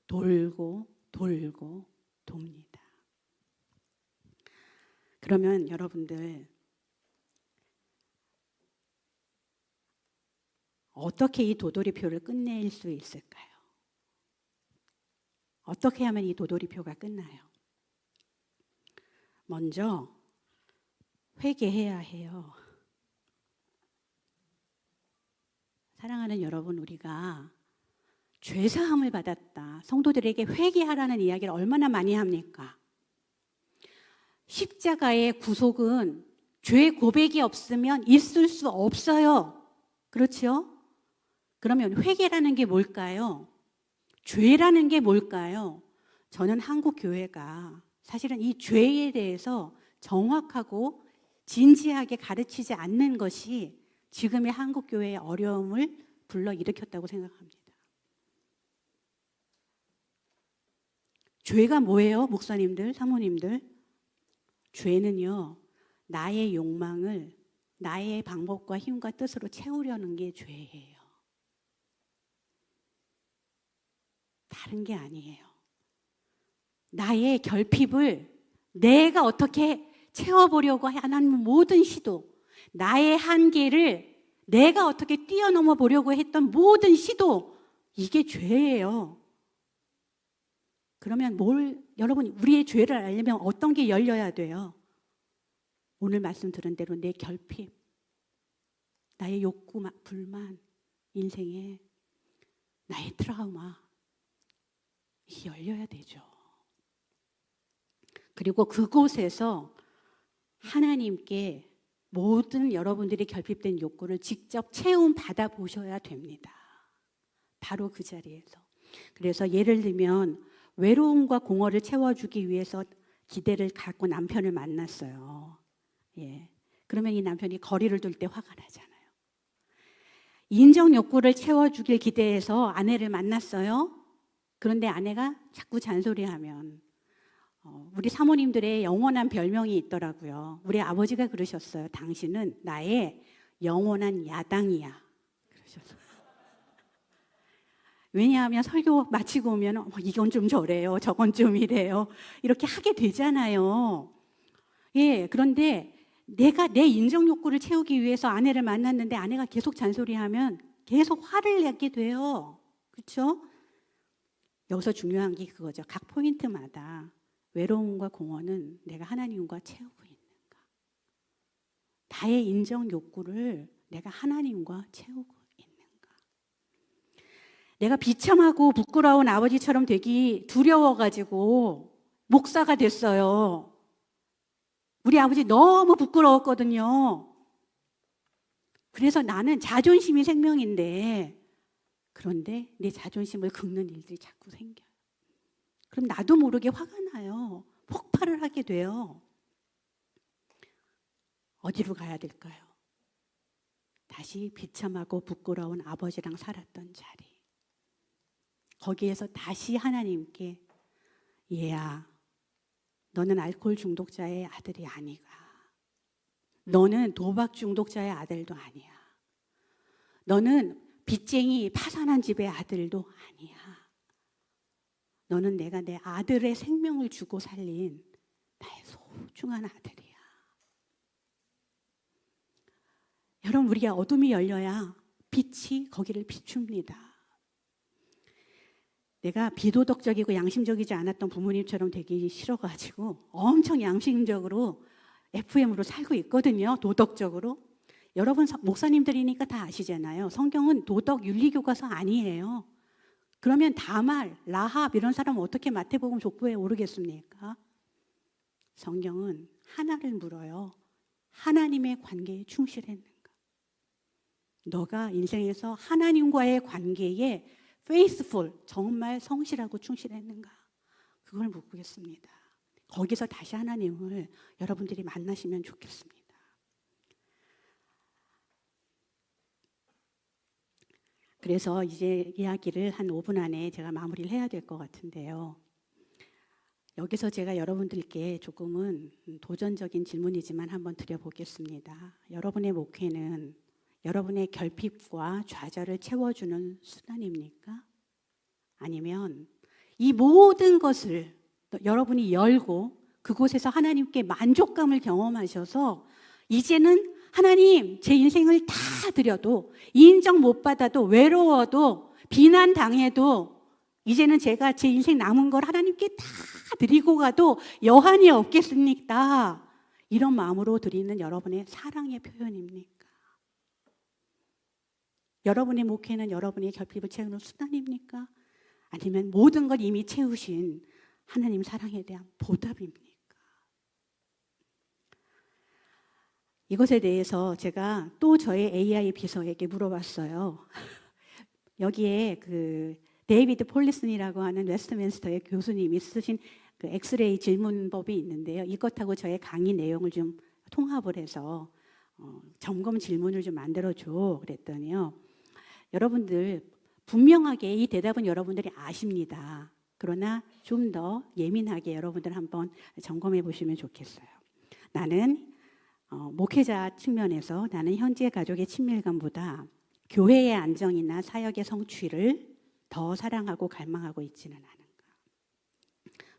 돌고 돌고 돕니다. 그러면 여러분들 어떻게 이 도돌이표를 끝낼 수 있을까요? 어떻게 하면 이 도돌이표가 끝나요? 먼저 회개해야 해요. 사랑하는 여러분, 우리가 죄사함을 받았다, 성도들에게 회개하라는 이야기를 얼마나 많이 합니까? 십자가의 구속은 죄 고백이 없으면 있을 수 없어요. 그렇죠? 그러면 회개라는 게 뭘까요? 죄라는 게 뭘까요? 저는 한국 교회가 사실은 이 죄에 대해서 정확하고 진지하게 가르치지 않는 것이 지금의 한국 교회의 어려움을 불러일으켰다고 생각합니다. 죄가 뭐예요? 목사님들, 사모님들. 죄는요, 나의 욕망을 나의 방법과 힘과 뜻으로 채우려는 게 죄예요. 다른 게 아니에요. 나의 결핍을 내가 어떻게 채워보려고 하는 모든 시도, 나의 한계를 내가 어떻게 뛰어넘어 보려고 했던 모든 시도, 이게 죄예요. 그러면 여러분, 우리의 죄를 알려면 어떤 게 열려야 돼요? 오늘 말씀 들은 대로 내 결핍, 나의 욕구, 불만, 인생에 나의 트라우마, 이게 열려야 되죠. 그리고 그곳에서 하나님께 모든 여러분들이 결핍된 욕구를 직접 체험 받아 보셔야 됩니다. 바로 그 자리에서. 그래서 예를 들면 외로움과 공허를 채워주기 위해서 기대를 갖고 남편을 만났어요. 예. 그러면 이 남편이 거리를 둘 때 화가 나잖아요. 인정 욕구를 채워주길 기대해서 아내를 만났어요. 그런데 아내가 자꾸 잔소리하면 우리 사모님들의 영원한 별명이 있더라고요. 우리 아버지가 그러셨어요. 당신은 나의 영원한 야당이야. 그러셨어요. 왜냐하면 설교 마치고 오면 이건 좀 저래요, 저건 좀 이래요, 이렇게 하게 되잖아요. 예, 그런데 내가 내 인정 욕구를 채우기 위해서 아내를 만났는데 아내가 계속 잔소리하면 계속 화를 내게 돼요. 그렇죠? 여기서 중요한 게 그거죠. 각 포인트마다 외로움과 공허는 내가 하나님과 채우고 있는가, 나의 인정 욕구를 내가 하나님과 채우고 있는가. 내가 비참하고 부끄러운 아버지처럼 되기 두려워가지고 목사가 됐어요. 우리 아버지 너무 부끄러웠거든요. 그래서 나는 자존심이 생명인데, 그런데 내 자존심을 긁는 일들이 자꾸 생겨요. 그럼 나도 모르게 화가 나요. 폭발을 하게 돼요. 어디로 가야 될까요? 다시 비참하고 부끄러운 아버지랑 살았던 자리. 거기에서 다시 하나님께, 얘야, 너는 알코올 중독자의 아들이 아니가. 너는 도박 중독자의 아들도 아니야. 너는 빚쟁이 파산한 집의 아들도 아니야. 너는 내가 내 아들의 생명을 주고 살린 나의 소중한 아들이야. 여러분, 우리가 어둠이 열려야 빛이 거기를 비춥니다. 내가 비도덕적이고 양심적이지 않았던 부모님처럼 되기 싫어가지고 엄청 양심적으로 FM으로 살고 있거든요. 도덕적으로. 여러분 목사님들이니까 다 아시잖아요. 성경은 도덕 윤리교과서 아니에요. 그러면 다말, 라합 이런 사람은 어떻게 마태복음 족보에 오르겠습니까? 성경은 하나를 물어요. 하나님의 관계에 충실했는가? 너가 인생에서 하나님과의 관계에 faithful, 정말 성실하고 충실했는가? 그걸 묻겠습니다. 거기서 다시 하나님을 여러분들이 만나시면 좋겠습니다. 그래서 이제 이야기를 한 5분 안에 제가 마무리를 해야 될 것 같은데요. 여기서 제가 여러분들께 조금은 도전적인 질문이지만 한번 드려보겠습니다. 여러분의 목회는 여러분의 결핍과 좌절을 채워주는 수단입니까? 아니면 이 모든 것을 여러분이 열고 그곳에서 하나님께 만족감을 경험하셔서 이제는 하나님, 제 인생을 다 드려도 인정 못 받아도 외로워도 비난당해도 이제는 제가 제 인생 남은 걸 하나님께 다 드리고 가도 여한이 없겠습니까? 이런 마음으로 드리는 여러분의 사랑의 표현입니까? 여러분의 목회는 여러분의 결핍을 채우는 수단입니까? 아니면 모든 걸 이미 채우신 하나님 사랑에 대한 보답입니까? 이것에 대해서 제가 또 저의 AI 비서에게 물어봤어요. 여기에 그 데이비드 폴리슨이라고 하는 웨스트민스터의 교수님이 쓰신 그 엑스레이 질문법이 있는데요. 이것하고 저의 강의 내용을 좀 통합을 해서 점검 질문을 좀 만들어줘 그랬더니요. 여러분들 분명하게 이 대답은 여러분들이 아십니다. 그러나 좀 더 예민하게 여러분들 한번 점검해 보시면 좋겠어요. 나는 목회자 측면에서 나는 현재 가족의 친밀감보다 교회의 안정이나 사역의 성취를 더 사랑하고 갈망하고 있지는 않은가.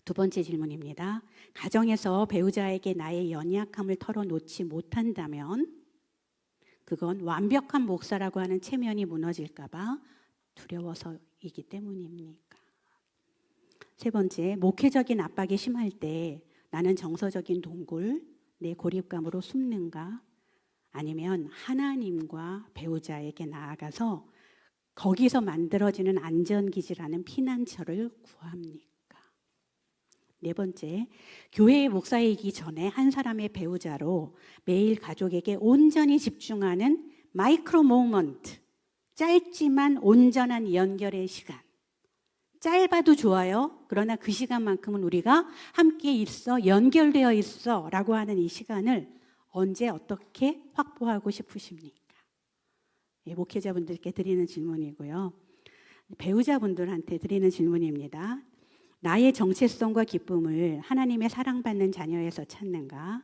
두 번째 질문입니다. 가정에서 배우자에게 나의 연약함을 털어놓지 못한다면 그건 완벽한 목사라고 하는 체면이 무너질까 봐 두려워서이기 때문입니까? 세 번째, 목회적인 압박이 심할 때 나는 정서적인 동굴, 내 고립감으로 숨는가? 아니면 하나님과 배우자에게 나아가서 거기서 만들어지는 안전기지라는 피난처를 구합니까? 네 번째, 교회의 목사이기 전에 한 사람의 배우자로 매일 가족에게 온전히 집중하는 마이크로 모먼트, 짧지만 온전한 연결의 시간. 짧아도 좋아요. 그러나 그 시간만큼은 우리가 함께 있어, 연결되어 있어 라고 하는 이 시간을 언제 어떻게 확보하고 싶으십니까? 목회자분들께 드리는 질문이고요. 배우자분들한테 드리는 질문입니다. 나의 정체성과 기쁨을 하나님의 사랑받는 자녀에서 찾는가?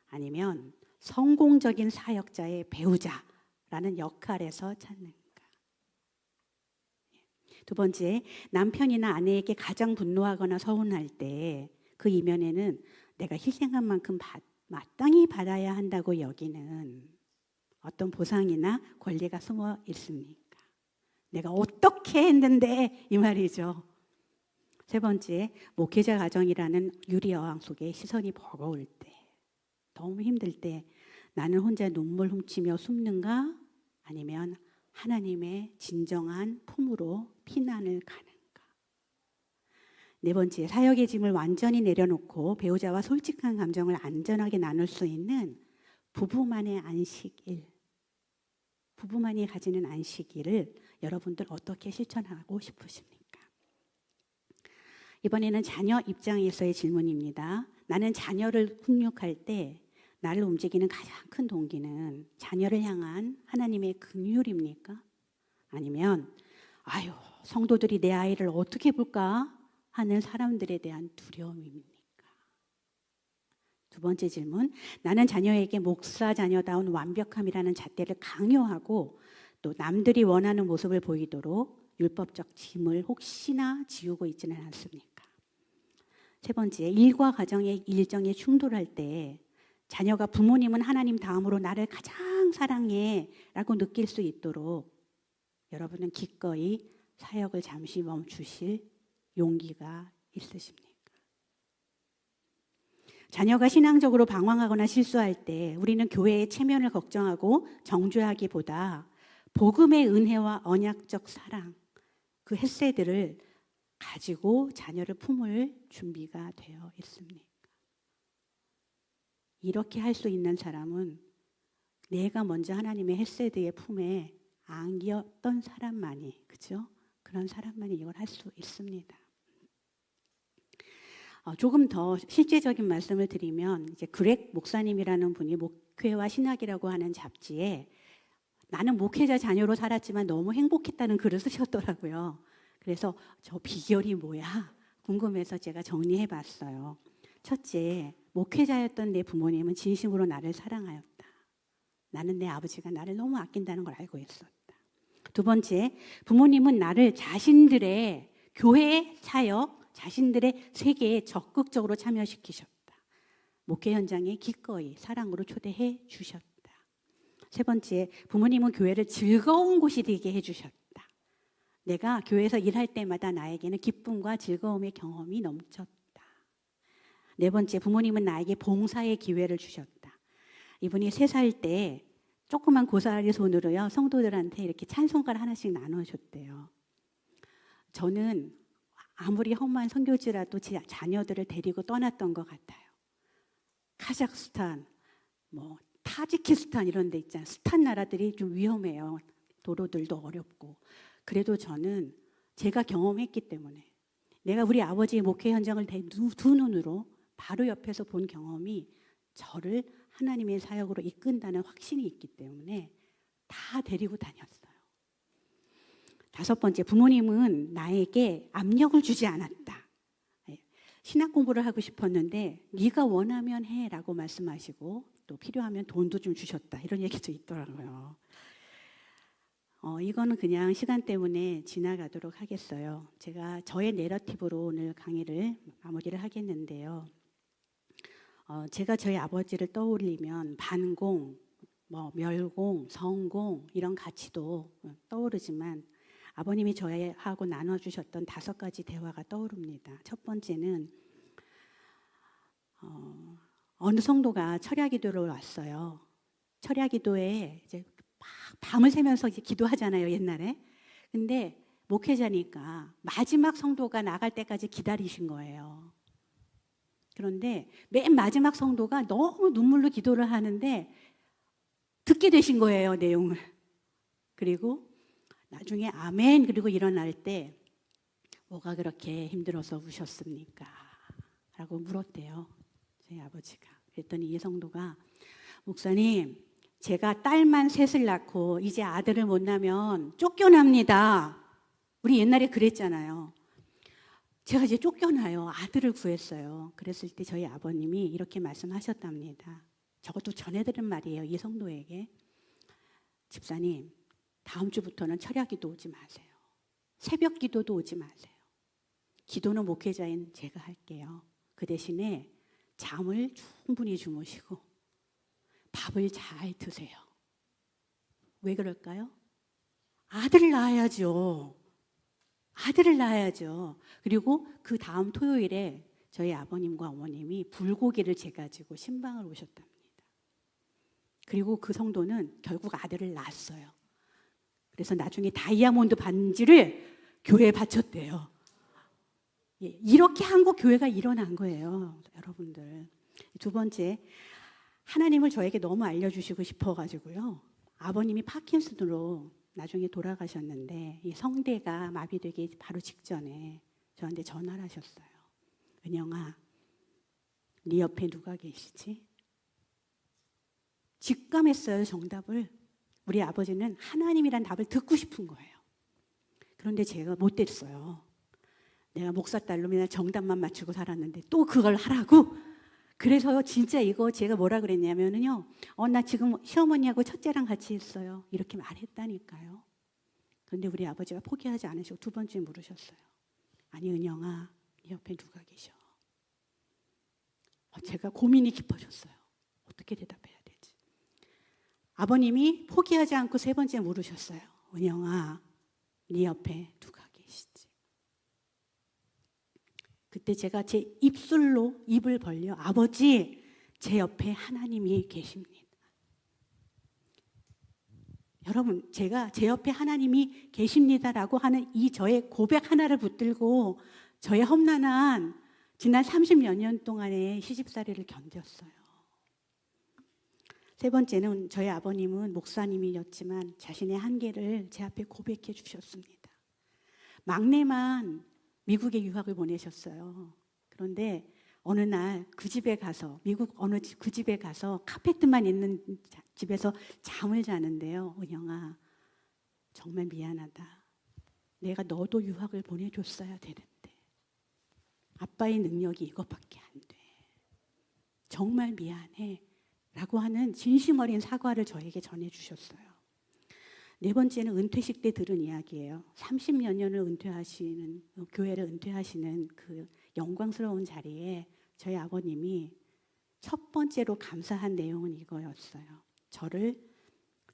아니면 성공적인 사역자의 배우자라는 역할에서 찾는가? 두 번째, 남편이나 아내에게 가장 분노하거나 서운할 때 그 이면에는 내가 희생한 만큼 마땅히 받아야 한다고 여기는 어떤 보상이나 권리가 숨어 있습니까? 내가 어떻게 했는데 이 말이죠. 세 번째, 목회자 가정이라는 유리여왕 속에 시선이 버거울 때, 너무 힘들 때 나는 혼자 눈물 훔치며 숨는가? 아니면 하나님의 진정한 품으로 피난을 가는가? 네 번째, 사역의 짐을 완전히 내려놓고 배우자와 솔직한 감정을 안전하게 나눌 수 있는 부부만의 안식일, 부부만이 가지는 안식일을 여러분들 어떻게 실천하고 싶으십니까? 이번에는 자녀 입장에서의 질문입니다. 나는 자녀를 훈육할 때 나를 움직이는 가장 큰 동기는 자녀를 향한 하나님의 긍휼입니까? 아니면 아유, 성도들이 내 아이를 어떻게 볼까 하는 사람들에 대한 두려움입니까? 두 번째 질문, 나는 자녀에게 목사 자녀다운 완벽함이라는 잣대를 강요하고 또 남들이 원하는 모습을 보이도록 율법적 짐을 혹시나 지우고 있지는 않습니까? 세 번째, 일과 가정의 일정에 충돌할 때 자녀가 부모님은 하나님 다음으로 나를 가장 사랑해 라고 느낄 수 있도록 여러분은 기꺼이 사역을 잠시 멈추실 용기가 있으십니까? 자녀가 신앙적으로 방황하거나 실수할 때 우리는 교회의 체면을 걱정하고 정죄하기보다 복음의 은혜와 언약적 사랑, 그 헤세드를 가지고 자녀를 품을 준비가 되어 있습니까? 이렇게 할 수 있는 사람은 내가 먼저 하나님의 헤세드의 품에 안겼던 사람만이, 그죠? 그런 사람만이 이걸 할 수 있습니다. 조금 더 실제적인 말씀을 드리면 이제 그렉 목사님이라는 분이 목회와 신학이라고 하는 잡지에 나는 목회자 자녀로 살았지만 너무 행복했다는 글을 쓰셨더라고요. 그래서 저 비결이 뭐야? 궁금해서 제가 정리해 봤어요. 첫째, 목회자였던 내 부모님은 진심으로 나를 사랑하였다. 나는 내 아버지가 나를 너무 아낀다는 걸 알고 있었다. 두 번째, 부모님은 나를 자신들의 교회 사역, 자신들의 세계에 적극적으로 참여시키셨다. 목회 현장에 기꺼이 사랑으로 초대해 주셨다. 세 번째, 부모님은 교회를 즐거운 곳이 되게 해주셨다. 내가 교회에서 일할 때마다 나에게는 기쁨과 즐거움의 경험이 넘쳤다. 네 번째, 부모님은 나에게 봉사의 기회를 주셨다. 이분이 3살 때 조그만 고사리 손으로요, 성도들한테 이렇게 찬송가를 하나씩 나눠줬대요. 저는 아무리 험한 선교지라도 제 자녀들을 데리고 떠났던 것 같아요. 카자흐스탄, 타지키스탄 이런 데 있잖아요. 스탄 나라들이 좀 위험해요. 도로들도 어렵고. 그래도 저는 제가 경험했기 때문에, 내가 우리 아버지의 목회 현장을 두 눈으로 바로 옆에서 본 경험이 저를 하나님의 사역으로 이끈다는 확신이 있기 때문에 다 데리고 다녔어요. 5번째, 부모님은 나에게 압력을 주지 않았다. 신학 공부를 하고 싶었는데 네가 원하면 해라고 말씀하시고 또 필요하면 돈도 좀 주셨다. 이런 얘기도 있더라고요. 이거는 그냥 시간 때문에 지나가도록 하겠어요. 제가 저의 내러티브로 오늘 강의를 마무리를 하겠는데요. 제가 저희 아버지를 떠올리면 반공, 멸공, 성공 이런 가치도 떠오르지만 아버님이 저하고 나눠주셨던 5가지 대화가 떠오릅니다. 첫 번째는 어느 성도가 철야기도를 왔어요. 철야기도에 이제 막 밤을 새면서 이제 기도하잖아요, 옛날에. 근데 목회자니까 마지막 성도가 나갈 때까지 기다리신 거예요. 그런데 맨 마지막 성도가 너무 눈물로 기도를 하는데 듣게 되신 거예요, 내용을. 그리고 나중에 아멘 그리고 일어날 때 뭐가 그렇게 힘들어서 우셨습니까? 라고 물었대요, 저희 아버지가. 그랬더니 이 성도가 목사님, 제가 딸만 셋을 낳고 이제 아들을 못 낳으면 쫓겨납니다. 우리 옛날에 그랬잖아요. 제가 이제 쫓겨나요. 아들을 구했어요. 그랬을 때 저희 아버님이 이렇게 말씀하셨답니다. 저것도 전해드린 말이에요, 이 성도에게. 집사님, 다음 주부터는 철야기도 오지 마세요. 새벽 기도도 오지 마세요. 기도는 목회자인 제가 할게요. 그 대신에 잠을 충분히 주무시고 밥을 잘 드세요. 왜 그럴까요? 아들을 낳아야죠. 아들을 낳아야죠. 그리고 그 다음 토요일에 저희 아버님과 어머님이 불고기를 재가지고 신방을 오셨답니다. 그리고 그 성도는 결국 아들을 낳았어요. 그래서 나중에 다이아몬드 반지를 교회에 바쳤대요. 이렇게 한국 교회가 일어난 거예요, 여러분들. 두 번째, 하나님을 저에게 너무 알려주시고 싶어가지고요. 아버님이 파킨슨으로 나중에 돌아가셨는데 이 성대가 마비되기 바로 직전에 저한테 전화를 하셨어요. 은영아, 네 옆에 누가 계시지? 직감했어요, 정답을. 우리 아버지는 하나님이란 답을 듣고 싶은 거예요. 그런데 제가 못됐어요. 내가 목사 딸로 맨날 정답만 맞추고 살았는데 또 그걸 하라고? 그래서 진짜 이거 제가 뭐라 그랬냐면요. 나 지금 시어머니하고 첫째랑 같이 있어요. 이렇게 말했다니까요. 그런데 우리 아버지가 포기하지 않으시고 2번째 물으셨어요. 아니 은영아, 네 옆에 누가 계셔? 제가 고민이 깊어졌어요. 어떻게 대답해야 되지? 아버님이 포기하지 않고 3번째 물으셨어요. 은영아, 네 옆에 누가 계시지? 그때 제가 제 입술로 입을 벌려 아버지, 제 옆에 하나님이 계십니다. 여러분, 제가 제 옆에 하나님이 계십니다라고 하는 이 저의 고백 하나를 붙들고 저의 험난한 지난 30여 년 동안의 시집살이를 견뎠어요. 3번째는 저희 아버님은 목사님이었지만 자신의 한계를 제 앞에 고백해 주셨습니다. 막내만 미국에 유학을 보내셨어요. 그런데 어느 날 그 집에 가서, 미국 어느 그 집에 가서 카페트만 있는 집에서 잠을 자는데요. 은영아, 정말 미안하다. 내가 너도 유학을 보내줬어야 되는데 아빠의 능력이 이것밖에 안 돼. 정말 미안해. 라고 하는 진심 어린 사과를 저에게 전해주셨어요. 네 번째는 은퇴식 때 들은 이야기예요. 30여 년을 은퇴하시는, 교회를 은퇴하시는 그 영광스러운 자리에 저희 아버님이 첫 번째로 감사한 내용은 이거였어요. 저를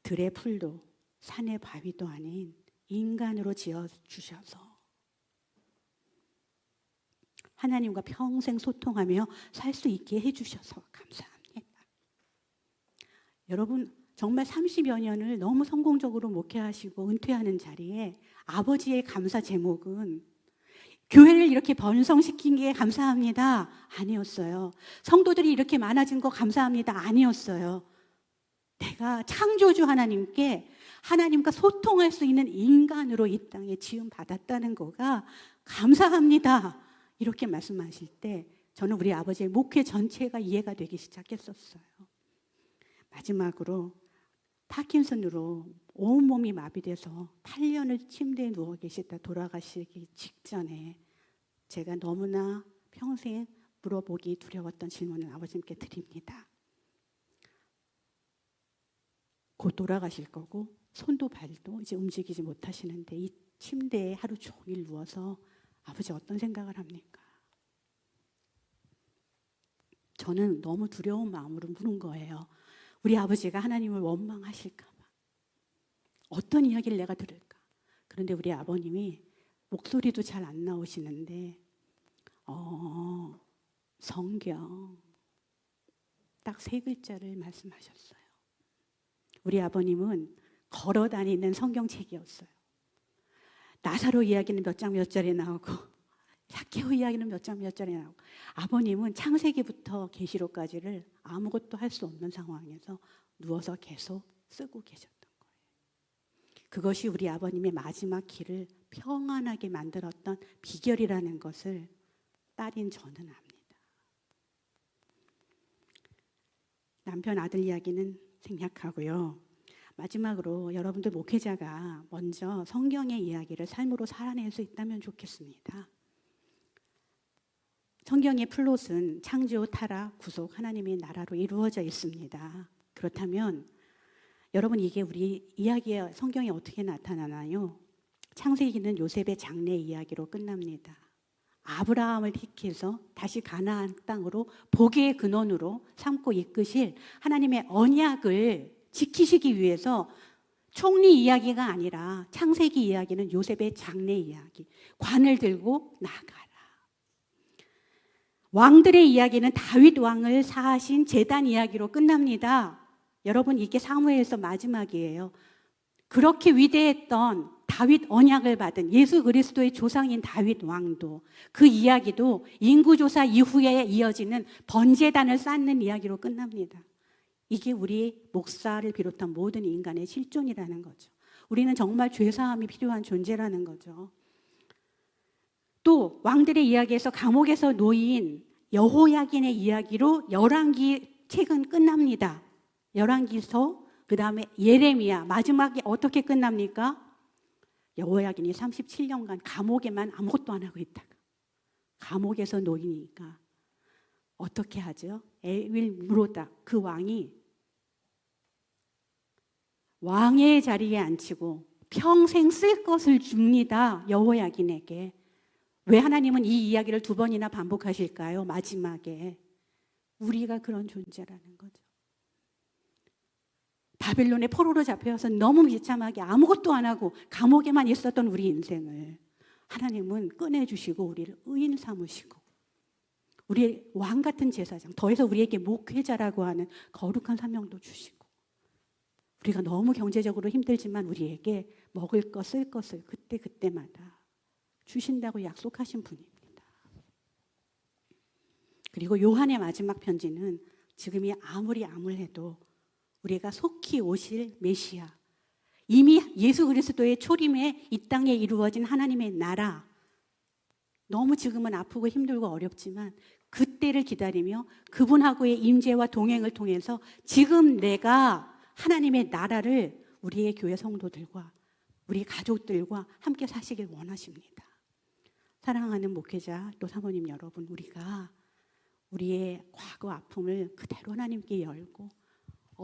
들의 풀도 산의 바위도 아닌 인간으로 지어주셔서 하나님과 평생 소통하며 살 수 있게 해주셔서 감사합니다. 여러분, 정말 30여 년을 너무 성공적으로 목회하시고 은퇴하는 자리에 아버지의 감사 제목은 교회를 이렇게 번성시킨 게 감사합니다 아니었어요. 성도들이 이렇게 많아진 거 감사합니다 아니었어요. 내가 창조주 하나님께 하나님과 소통할 수 있는 인간으로 이 땅에 지음받았다는 거가 감사합니다 이렇게 말씀하실 때 저는 우리 아버지의 목회 전체가 이해가 되기 시작했었어요. 마지막으로 파킨슨으로 온몸이 마비돼서 8년을 침대에 누워 계시다 돌아가시기 직전에 제가 너무나 평생 물어보기 두려웠던 질문을 아버님께 드립니다. 곧 돌아가실 거고 손도 발도 이제 움직이지 못하시는데 이 침대에 하루 종일 누워서 아버지 어떤 생각을 합니까? 저는 너무 두려운 마음으로 물은 거예요. 우리 아버지가 하나님을 원망하실까 봐. 어떤 이야기를 내가 들을까? 그런데 우리 아버님이 목소리도 잘 안 나오시는데 성경 딱 3글자를 말씀하셨어요. 우리 아버님은 걸어 다니는 성경책이었어요. 나사로 이야기는 몇 장 몇 절에 나오고 삭개오 이야기는 몇 장 몇 절에 나오고 아버님은 창세기부터 계시록까지를 아무것도 할 수 없는 상황에서 누워서 계속 쓰고 계셨던 거예요. 그것이 우리 아버님의 마지막 길을 평안하게 만들었던 비결이라는 것을 딸인 저는 압니다. 남편 아들 이야기는 생략하고요. 마지막으로 여러분들 목회자가 먼저 성경의 이야기를 삶으로 살아낼 수 있다면 좋겠습니다. 성경의 플롯은 창조, 타락, 구속, 하나님의 나라로 이루어져 있습니다. 그렇다면 여러분 이게 우리 이야기에 성경에 어떻게 나타나나요? 창세기는 요셉의 장래 이야기로 끝납니다. 아브라함을 택해서 다시 가나안 땅으로 복의 근원으로 삼고 이끄실 하나님의 언약을 지키시기 위해서 총리 이야기가 아니라 창세기 이야기는 요셉의 장래 이야기. 관을 들고 나가라. 왕들의 이야기는 다윗 왕을 사하신 제단 이야기로 끝납니다. 여러분 이게 사무엘서 마지막이에요. 그렇게 위대했던 다윗 언약을 받은 예수 그리스도의 조상인 다윗 왕도 그 이야기도 인구조사 이후에 이어지는 번제단을 쌓는 이야기로 끝납니다. 이게 우리 목사를 비롯한 모든 인간의 실존이라는 거죠. 우리는 정말 죄사함이 필요한 존재라는 거죠. 또 왕들의 이야기에서 감옥에서 놓인 여호야긴의 이야기로 열왕기 책은 끝납니다. 열왕기서 그 다음에 예레미야 마지막에 어떻게 끝납니까? 여호야긴이 37년간 감옥에만 아무것도 안 하고 있다가 감옥에서 놓이니까 어떻게 하죠? 에윌 무로닥 그 왕이 왕의 자리에 앉히고 평생 쓸 것을 줍니다. 여호야긴에게. 왜 하나님은 이 이야기를 2번이나 반복하실까요? 마지막에 우리가 그런 존재라는 거죠. 바벨론의 포로로 잡혀서 너무 비참하게 아무것도 안 하고 감옥에만 있었던 우리 인생을 하나님은 꺼내주시고 우리를 의인 삼으시고 우리의 왕 같은 제사장, 더해서 우리에게 목회자라고 하는 거룩한 사명도 주시고 우리가 너무 경제적으로 힘들지만 우리에게 먹을 것, 쓸 것을 그때그때마다 주신다고 약속하신 분입니다. 그리고 요한의 마지막 편지는 지금이 아무리 암울해도 우리가 속히 오실 메시아, 이미 예수 그리스도의 초림에 이 땅에 이루어진 하나님의 나라, 너무 지금은 아프고 힘들고 어렵지만 그때를 기다리며 그분하고의 임재와 동행을 통해서 지금 내가 하나님의 나라를 우리의 교회 성도들과 우리 가족들과 함께 사시길 원하십니다. 사랑하는 목회자 또 사모님 여러분, 우리가 우리의 과거 아픔을 그대로 하나님께 열고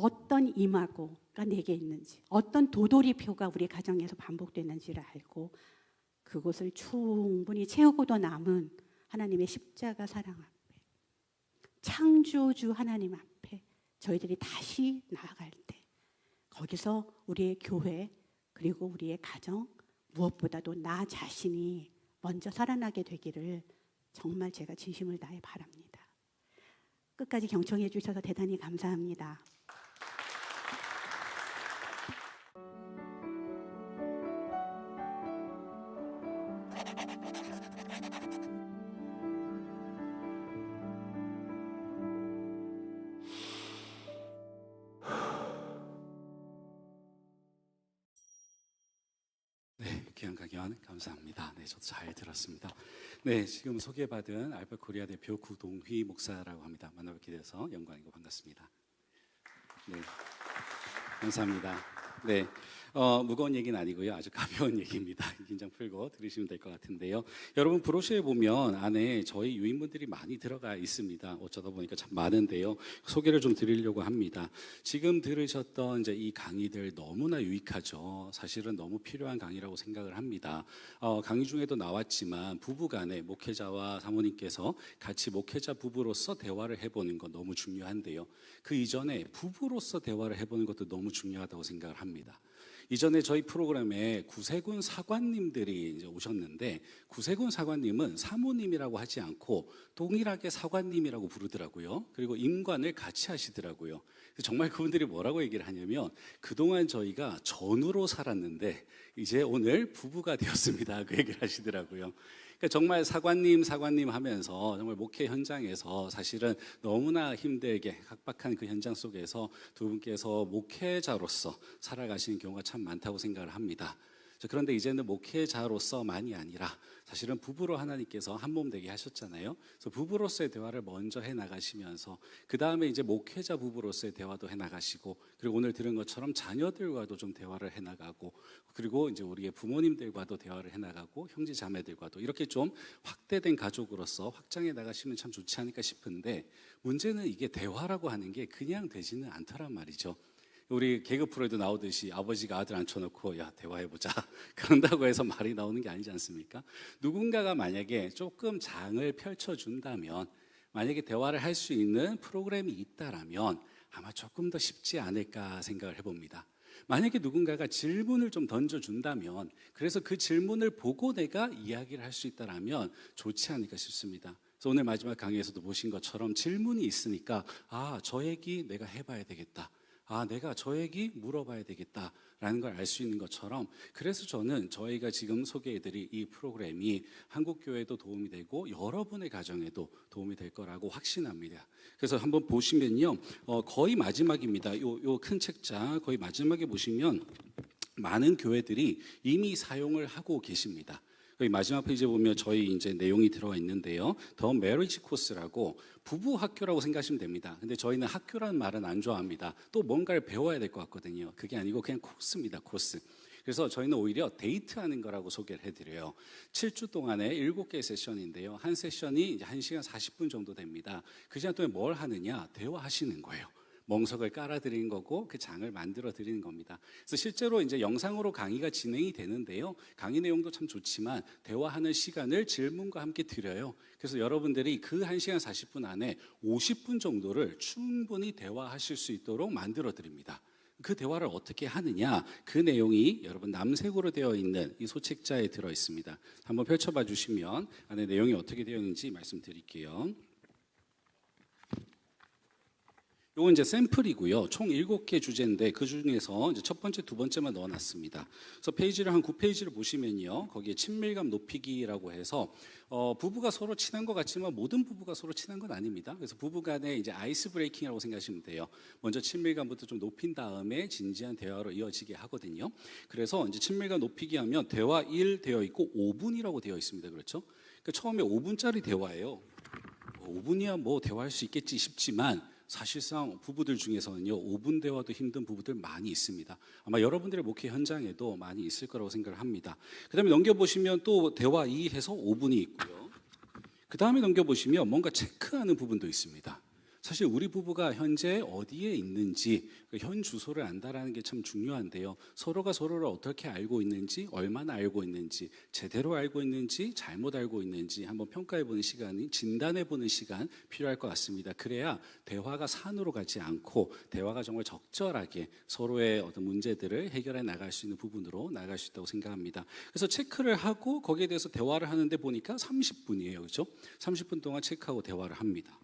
어떤 이마고가 내게 있는지, 어떤 도돌이표가 우리 가정에서 반복되는지를 알고 그곳을 충분히 채우고도 남은 하나님의 십자가 사랑 앞에, 창조주 하나님 앞에 저희들이 다시 나아갈 때 거기서 우리의 교회 그리고 우리의 가정, 무엇보다도 나 자신이 먼저 살아나게 되기를 정말 제가 진심을 다해 바랍니다. 끝까지 경청해 주셔서 대단히 감사합니다. 네, 귀한 강연 감사합니다. 네, 저도 잘 들었습니다. 네, 지금 소개받은 알파 코리아 대표 구동휘 목사라고 합니다. 만나뵙게 돼서 영광이고 반갑습니다. 네, 감사합니다. 네, 무거운 얘기는 아니고요. 아주 가벼운 얘기입니다. 긴장 풀고 들으시면 될 것 같은데요. 여러분 브로셔에 보면 안에 저희 유인물들이 많이 들어가 있습니다. 어쩌다 보니까 참 많은데요. 소개를 좀 드리려고 합니다. 지금 들으셨던 이제 이 강의들 너무나 유익하죠. 사실은 너무 필요한 강의라고 생각을 합니다. 강의 중에도 나왔지만 부부간에 목회자와 사모님께서 같이 목회자 부부로서 대화를 해보는 건 너무 중요한데요. 그 이전에 부부로서 대화를 해보는 것도 너무 중요하다고 생각을 합니다. 이전에 저희 프로그램에 구세군 사관님들이 이제 오셨는데 구세군 사관님은 사모님이라고 하지 않고 동일하게 사관님이라고 부르더라고요. 그리고 임관을 같이 하시더라고요. 정말 그분들이 뭐라고 얘기를 하냐면 그동안 저희가 전우로 살았는데 이제 오늘 부부가 되었습니다. 그 얘기를 하시더라고요. 그러니까 정말 사관님 하면서 정말 목회 현장에서 사실은 너무나 힘들게 각박한 그 현장 속에서 두 분께서 목회자로서 살아가시는 경우가 참 많다고 생각을 합니다. 그런데 이제는 목회자로서만이 아니라 사실은 부부로 하나님께서 한 몸 되게 하셨잖아요. 그래서 부부로서의 대화를 먼저 해나가시면서 그 다음에 이제 목회자 부부로서의 대화도 해나가시고 그리고 오늘 들은 것처럼 자녀들과도 좀 대화를 해나가고 그리고 이제 우리의 부모님들과도 대화를 해나가고 형제 자매들과도 이렇게 좀 확대된 가족으로서 확장해 나가시면 참 좋지 않을까 싶은데 문제는 이게 대화라고 하는 게 그냥 되지는 않더란 말이죠. 우리 개그 프로에도 나오듯이 아버지가 아들 앉혀놓고 야 대화해보자 그런다고 해서 말이 나오는 게 아니지 않습니까? 누군가가 만약에 조금 장을 펼쳐준다면 만약에 대화를 할 수 있는 프로그램이 있다라면 아마 조금 더 쉽지 않을까 생각을 해봅니다. 만약에 누군가가 질문을 좀 던져준다면 그래서 그 질문을 보고 내가 이야기를 할 수 있다라면 좋지 않을까 싶습니다. 그래서 오늘 마지막 강의에서도 보신 것처럼 질문이 있으니까 저 얘기 내가 해봐야 되겠다. 내가 저 얘기 물어봐야 되겠다라는 걸 알 수 있는 것처럼 그래서 저는 저희가 지금 소개해드릴 이 프로그램이 한국교회에도 도움이 되고 여러분의 가정에도 도움이 될 거라고 확신합니다. 그래서 한번 보시면요. 거의 마지막입니다. 요 큰 책자 거의 마지막에 보시면 많은 교회들이 이미 사용을 하고 계십니다. 여기 마지막 페이지에 보면 저희 이제 내용이 들어가 있는데요. 더 메리지 코스라고 부부 학교라고 생각하시면 됩니다. 근데 저희는 학교라는 말은 안 좋아합니다. 또 뭔가를 배워야 될 것 같거든요. 그게 아니고 그냥 코스입니다. 코스. 그래서 저희는 오히려 데이트하는 거라고 소개를 해드려요. 7주 동안에 7개의 세션인데요. 한 세션이 이제 1시간 40분 정도 됩니다. 그 시간 동안 뭘 하느냐? 대화하시는 거예요. 멍석을 깔아드리는 거고 그 장을 만들어 드리는 겁니다. 그래서 실제로 이제 영상으로 강의가 진행이 되는데요. 강의 내용도 참 좋지만 대화하는 시간을 질문과 함께 드려요. 그래서 여러분들이 그 1시간 40분 안에 50분 정도를 충분히 대화하실 수 있도록 만들어 드립니다. 그 대화를 어떻게 하느냐? 그 내용이 여러분 남색으로 되어 있는 이 소책자에 들어 있습니다. 한번 펼쳐봐 주시면 안에 내용이 어떻게 되어 있는지 말씀드릴게요. 이건 이제 샘플이고요. 총 7개 주제인데 그 중에서 이제 첫 번째, 두 번째만 넣어놨습니다. 그래서 페이지를 한 9페이지를 보시면요. 거기에 친밀감 높이기라고 해서 부부가 서로 친한 것 같지만 모든 부부가 서로 친한 건 아닙니다. 그래서 부부간에 이제 아이스 브레이킹이라고 생각하시면 돼요. 먼저 친밀감부터 좀 높인 다음에 진지한 대화로 이어지게 하거든요. 그래서 이제 친밀감 높이기 하면 대화 1 되어 있고 5분이라고 되어 있습니다. 그렇죠? 그러니까 처음에 5분짜리 대화예요. 5분이야 뭐 대화할 수 있겠지 싶지만 사실상 부부들 중에서는요 5분 대화도 힘든 부부들 많이 있습니다. 아마 여러분들의 목회 현장에도 많이 있을 거라고 생각을 합니다. 그 다음에 넘겨보시면 또 대화 2 해서 5분이 있고요. 그 다음에 넘겨보시면 뭔가 체크하는 부분도 있습니다. 사실 우리 부부가 현재 어디에 있는지 현 주소를 안다라는 게 참 중요한데요. 서로가 서로를 어떻게 알고 있는지, 얼마나 알고 있는지, 제대로 알고 있는지, 잘못 알고 있는지 한번 평가해보는 시간이, 진단해보는 시간 필요할 것 같습니다. 그래야 대화가 산으로 가지 않고 대화가 정말 적절하게 서로의 어떤 문제들을 해결해 나갈 수 있는 부분으로 나갈 수 있다고 생각합니다. 그래서 체크를 하고 거기에 대해서 대화를 하는데 보니까 30분이에요. 그렇죠? 30분 동안 체크하고 대화를 합니다.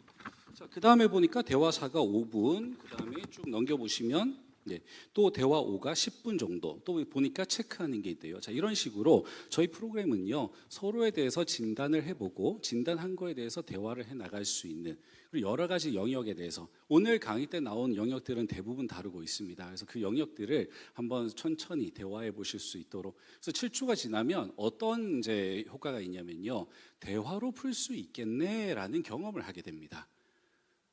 자, 그 다음에 보니까 대화 4가 5분, 그 다음에 쭉 넘겨보시면 또 대화 5가 10분 정도, 또 보니까 체크하는 게 있대요. 자, 이런 식으로 저희 프로그램은요, 서로에 대해서 진단을 해보고 진단한 거에 대해서 대화를 해 나갈 수 있는, 그리고 여러 가지 영역에 대해서 오늘 강의 때 나온 영역들은 대부분 다루고 있습니다. 그래서 그 영역들을 한번 천천히 대화해 보실 수 있도록. 그래서 7주가 지나면 어떤 이제 효과가 있냐면요, 대화로 풀 수 있겠네라는 경험을 하게 됩니다.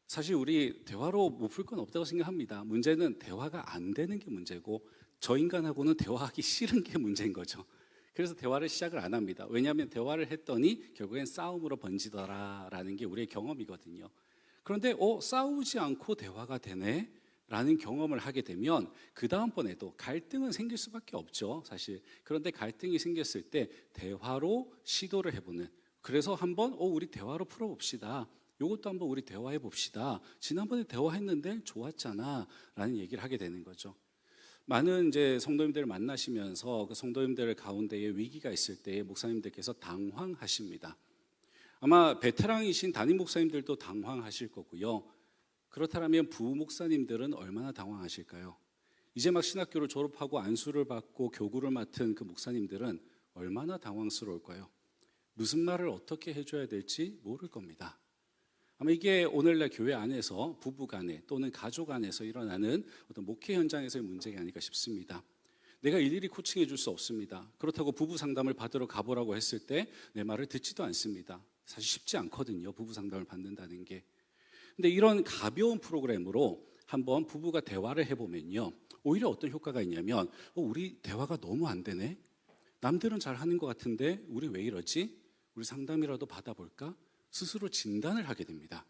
사실 우리 대화로 못 풀 건 없다고 생각합니다. 문제는 대화가 안 되는 게 문제고 저 인간하고는 대화하기 싫은 게 문제인 거죠. 그래서 대화를 시작을 안 합니다. 왜냐하면 대화를 했더니 결국엔 싸움으로 번지더라라는 게 우리의 경험이거든요. 그런데 싸우지 않고 대화가 되네? 라는 경험을 하게 되면 그 다음번에도 갈등은 생길 수밖에 없죠, 사실. 그런데 갈등이 생겼을 때 대화로 시도를 해보는, 그래서 한번 우리 대화로 풀어봅시다. 이것도 한번 우리 대화해 봅시다. 지난번에 대화했는데 좋았잖아 라는 얘기를 하게 되는 거죠. 많은 이제 성도님들을 만나시면서 그 성도님들 가운데에 위기가 있을 때 목사님들께서 당황하십니다. 아마 베테랑이신 담임 목사님들도 당황하실 거고요. 그렇다면 부목사님들은 얼마나 당황하실까요? 이제 막 신학교를 졸업하고 안수를 받고 교구를 맡은 그 목사님들은 얼마나 당황스러울까요? 무슨 말을 어떻게 해줘야 될지 모를 겁니다. 아마 이게 오늘날 교회 안에서 부부 간에 또는 가족 안에서 일어나는 어떤 목회 현장에서의 문제가 아닐까 싶습니다. 내가 일일이 코칭해 줄 수 없습니다. 그렇다고 부부 상담을 받으러 가보라고 했을 때 내 말을 듣지도 않습니다. 사실 쉽지 않거든요, 부부 상담을 받는다는 게. 근데 이런 가벼운 프로그램으로 한번 부부가 대화를 해보면요, 오히려 어떤 효과가 있냐면 우리 대화가 너무 안 되네? 남들은 잘 하는 것 같은데 우리 왜 이러지? 우리 상담이라도 받아볼까? 스스로 진단을 하게 됩니다.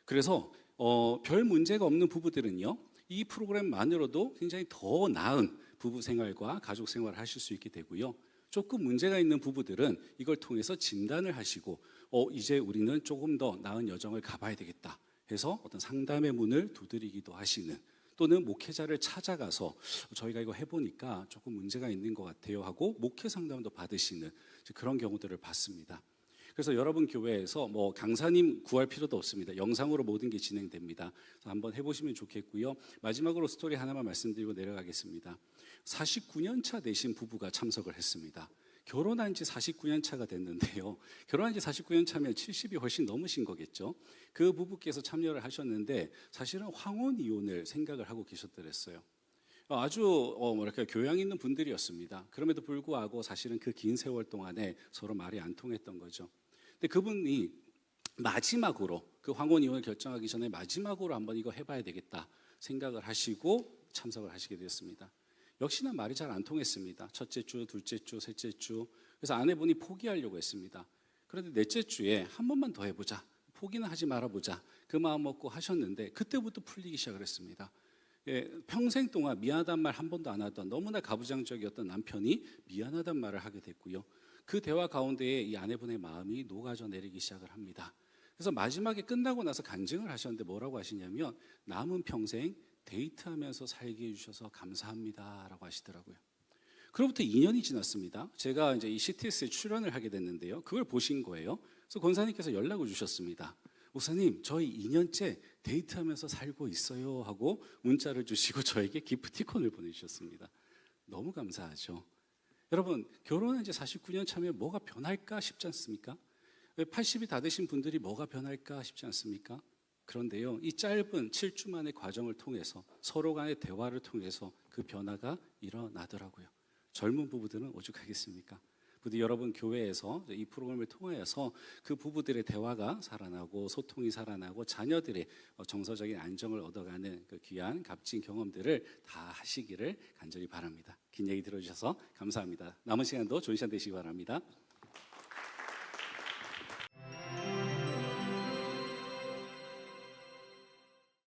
그래서 별 문제가 없는 부부들은요, 이 프로그램만으로도 굉장히 더 나은 부부 생활과 가족 생활을 하실 수 있게 되고요. 조금 문제가 있는 부부들은 이걸 통해서 진단을 하시고 이제 우리는 조금 더 나은 여정을 가봐야 되겠다 해서 어떤 상담의 문을 두드리기도 하시는, 또는 목회자를 찾아가서 저희가 이거 해보니까 조금 문제가 있는 것 같아요 하고 목회 상담도 받으시는 그런 경우들을 봤습니다. 그래서 여러분 교회에서 강사님 구할 필요도 없습니다. 영상으로 모든 게 진행됩니다. 그래서 한번 해보시면 좋겠고요. 마지막으로 스토리 하나만 말씀드리고 내려가겠습니다. 49년 차 되신 부부가 참석을 했습니다. 결혼한 지 49년 차가 됐는데요. 결혼한 지 49년 차면 70이 훨씬 넘으신 거겠죠. 그 부부께서 참여를 하셨는데 사실은 황혼 이혼을 생각을 하고 계셨더랬어요. 아주 교양 있는 분들이었습니다. 그럼에도 불구하고 사실은 그 긴 세월 동안에 서로 말이 안 통했던 거죠. 근데 그분이 마지막으로 그 황혼 이혼을 결정하기 전에 마지막으로 한번 이거 해봐야 되겠다 생각을 하시고 참석을 하시게 되었습니다. 역시나 말이 잘 안 통했습니다. 첫째 주, 둘째 주, 셋째 주. 그래서 아내분이 포기하려고 했습니다. 그런데 넷째 주에 한 번만 더 해보자, 포기는 하지 말아보자, 그 마음 먹고 하셨는데 그때부터 풀리기 시작을 했습니다. 평생 동안 미안하단 말 한 번도 안 하던 너무나 가부장적이었던 남편이 미안하단 말을 하게 됐고요. 그 대화 가운데에 이 아내분의 마음이 녹아져 내리기 시작을 합니다. 그래서 마지막에 끝나고 나서 간증을 하셨는데 뭐라고 하시냐면 남은 평생 데이트하면서 살게 해주셔서 감사합니다 라고 하시더라고요. 그로부터 2년이 지났습니다. 제가 이제 이 CTS에 출연을 하게 됐는데요. 그걸 보신 거예요. 그래서 권사님께서 연락을 주셨습니다. 목사님, 저희 2년째 데이트하면서 살고 있어요 하고 문자를 주시고 저에게 기프티콘을 보내주셨습니다. 너무 감사하죠. 여러분, 결혼한 지 49년 차면 뭐가 변할까 싶지 않습니까? 80이 다 되신 분들이 뭐가 변할까 싶지 않습니까? 그런데요, 이 짧은 7주만의 과정을 통해서 서로 간의 대화를 통해서 그 변화가 일어나더라고요. 젊은 부부들은 오죽하겠습니까? 부디 여러분 교회에서 이 프로그램을 통하여서 그 부부들의 대화가 살아나고 소통이 살아나고 자녀들의 정서적인 안정을 얻어가는 그 귀한 값진 경험들을 다 하시기를 간절히 바랍니다. 긴 얘기 들어주셔서 감사합니다. 남은 시간도 좋은 시간 되시기 바랍니다.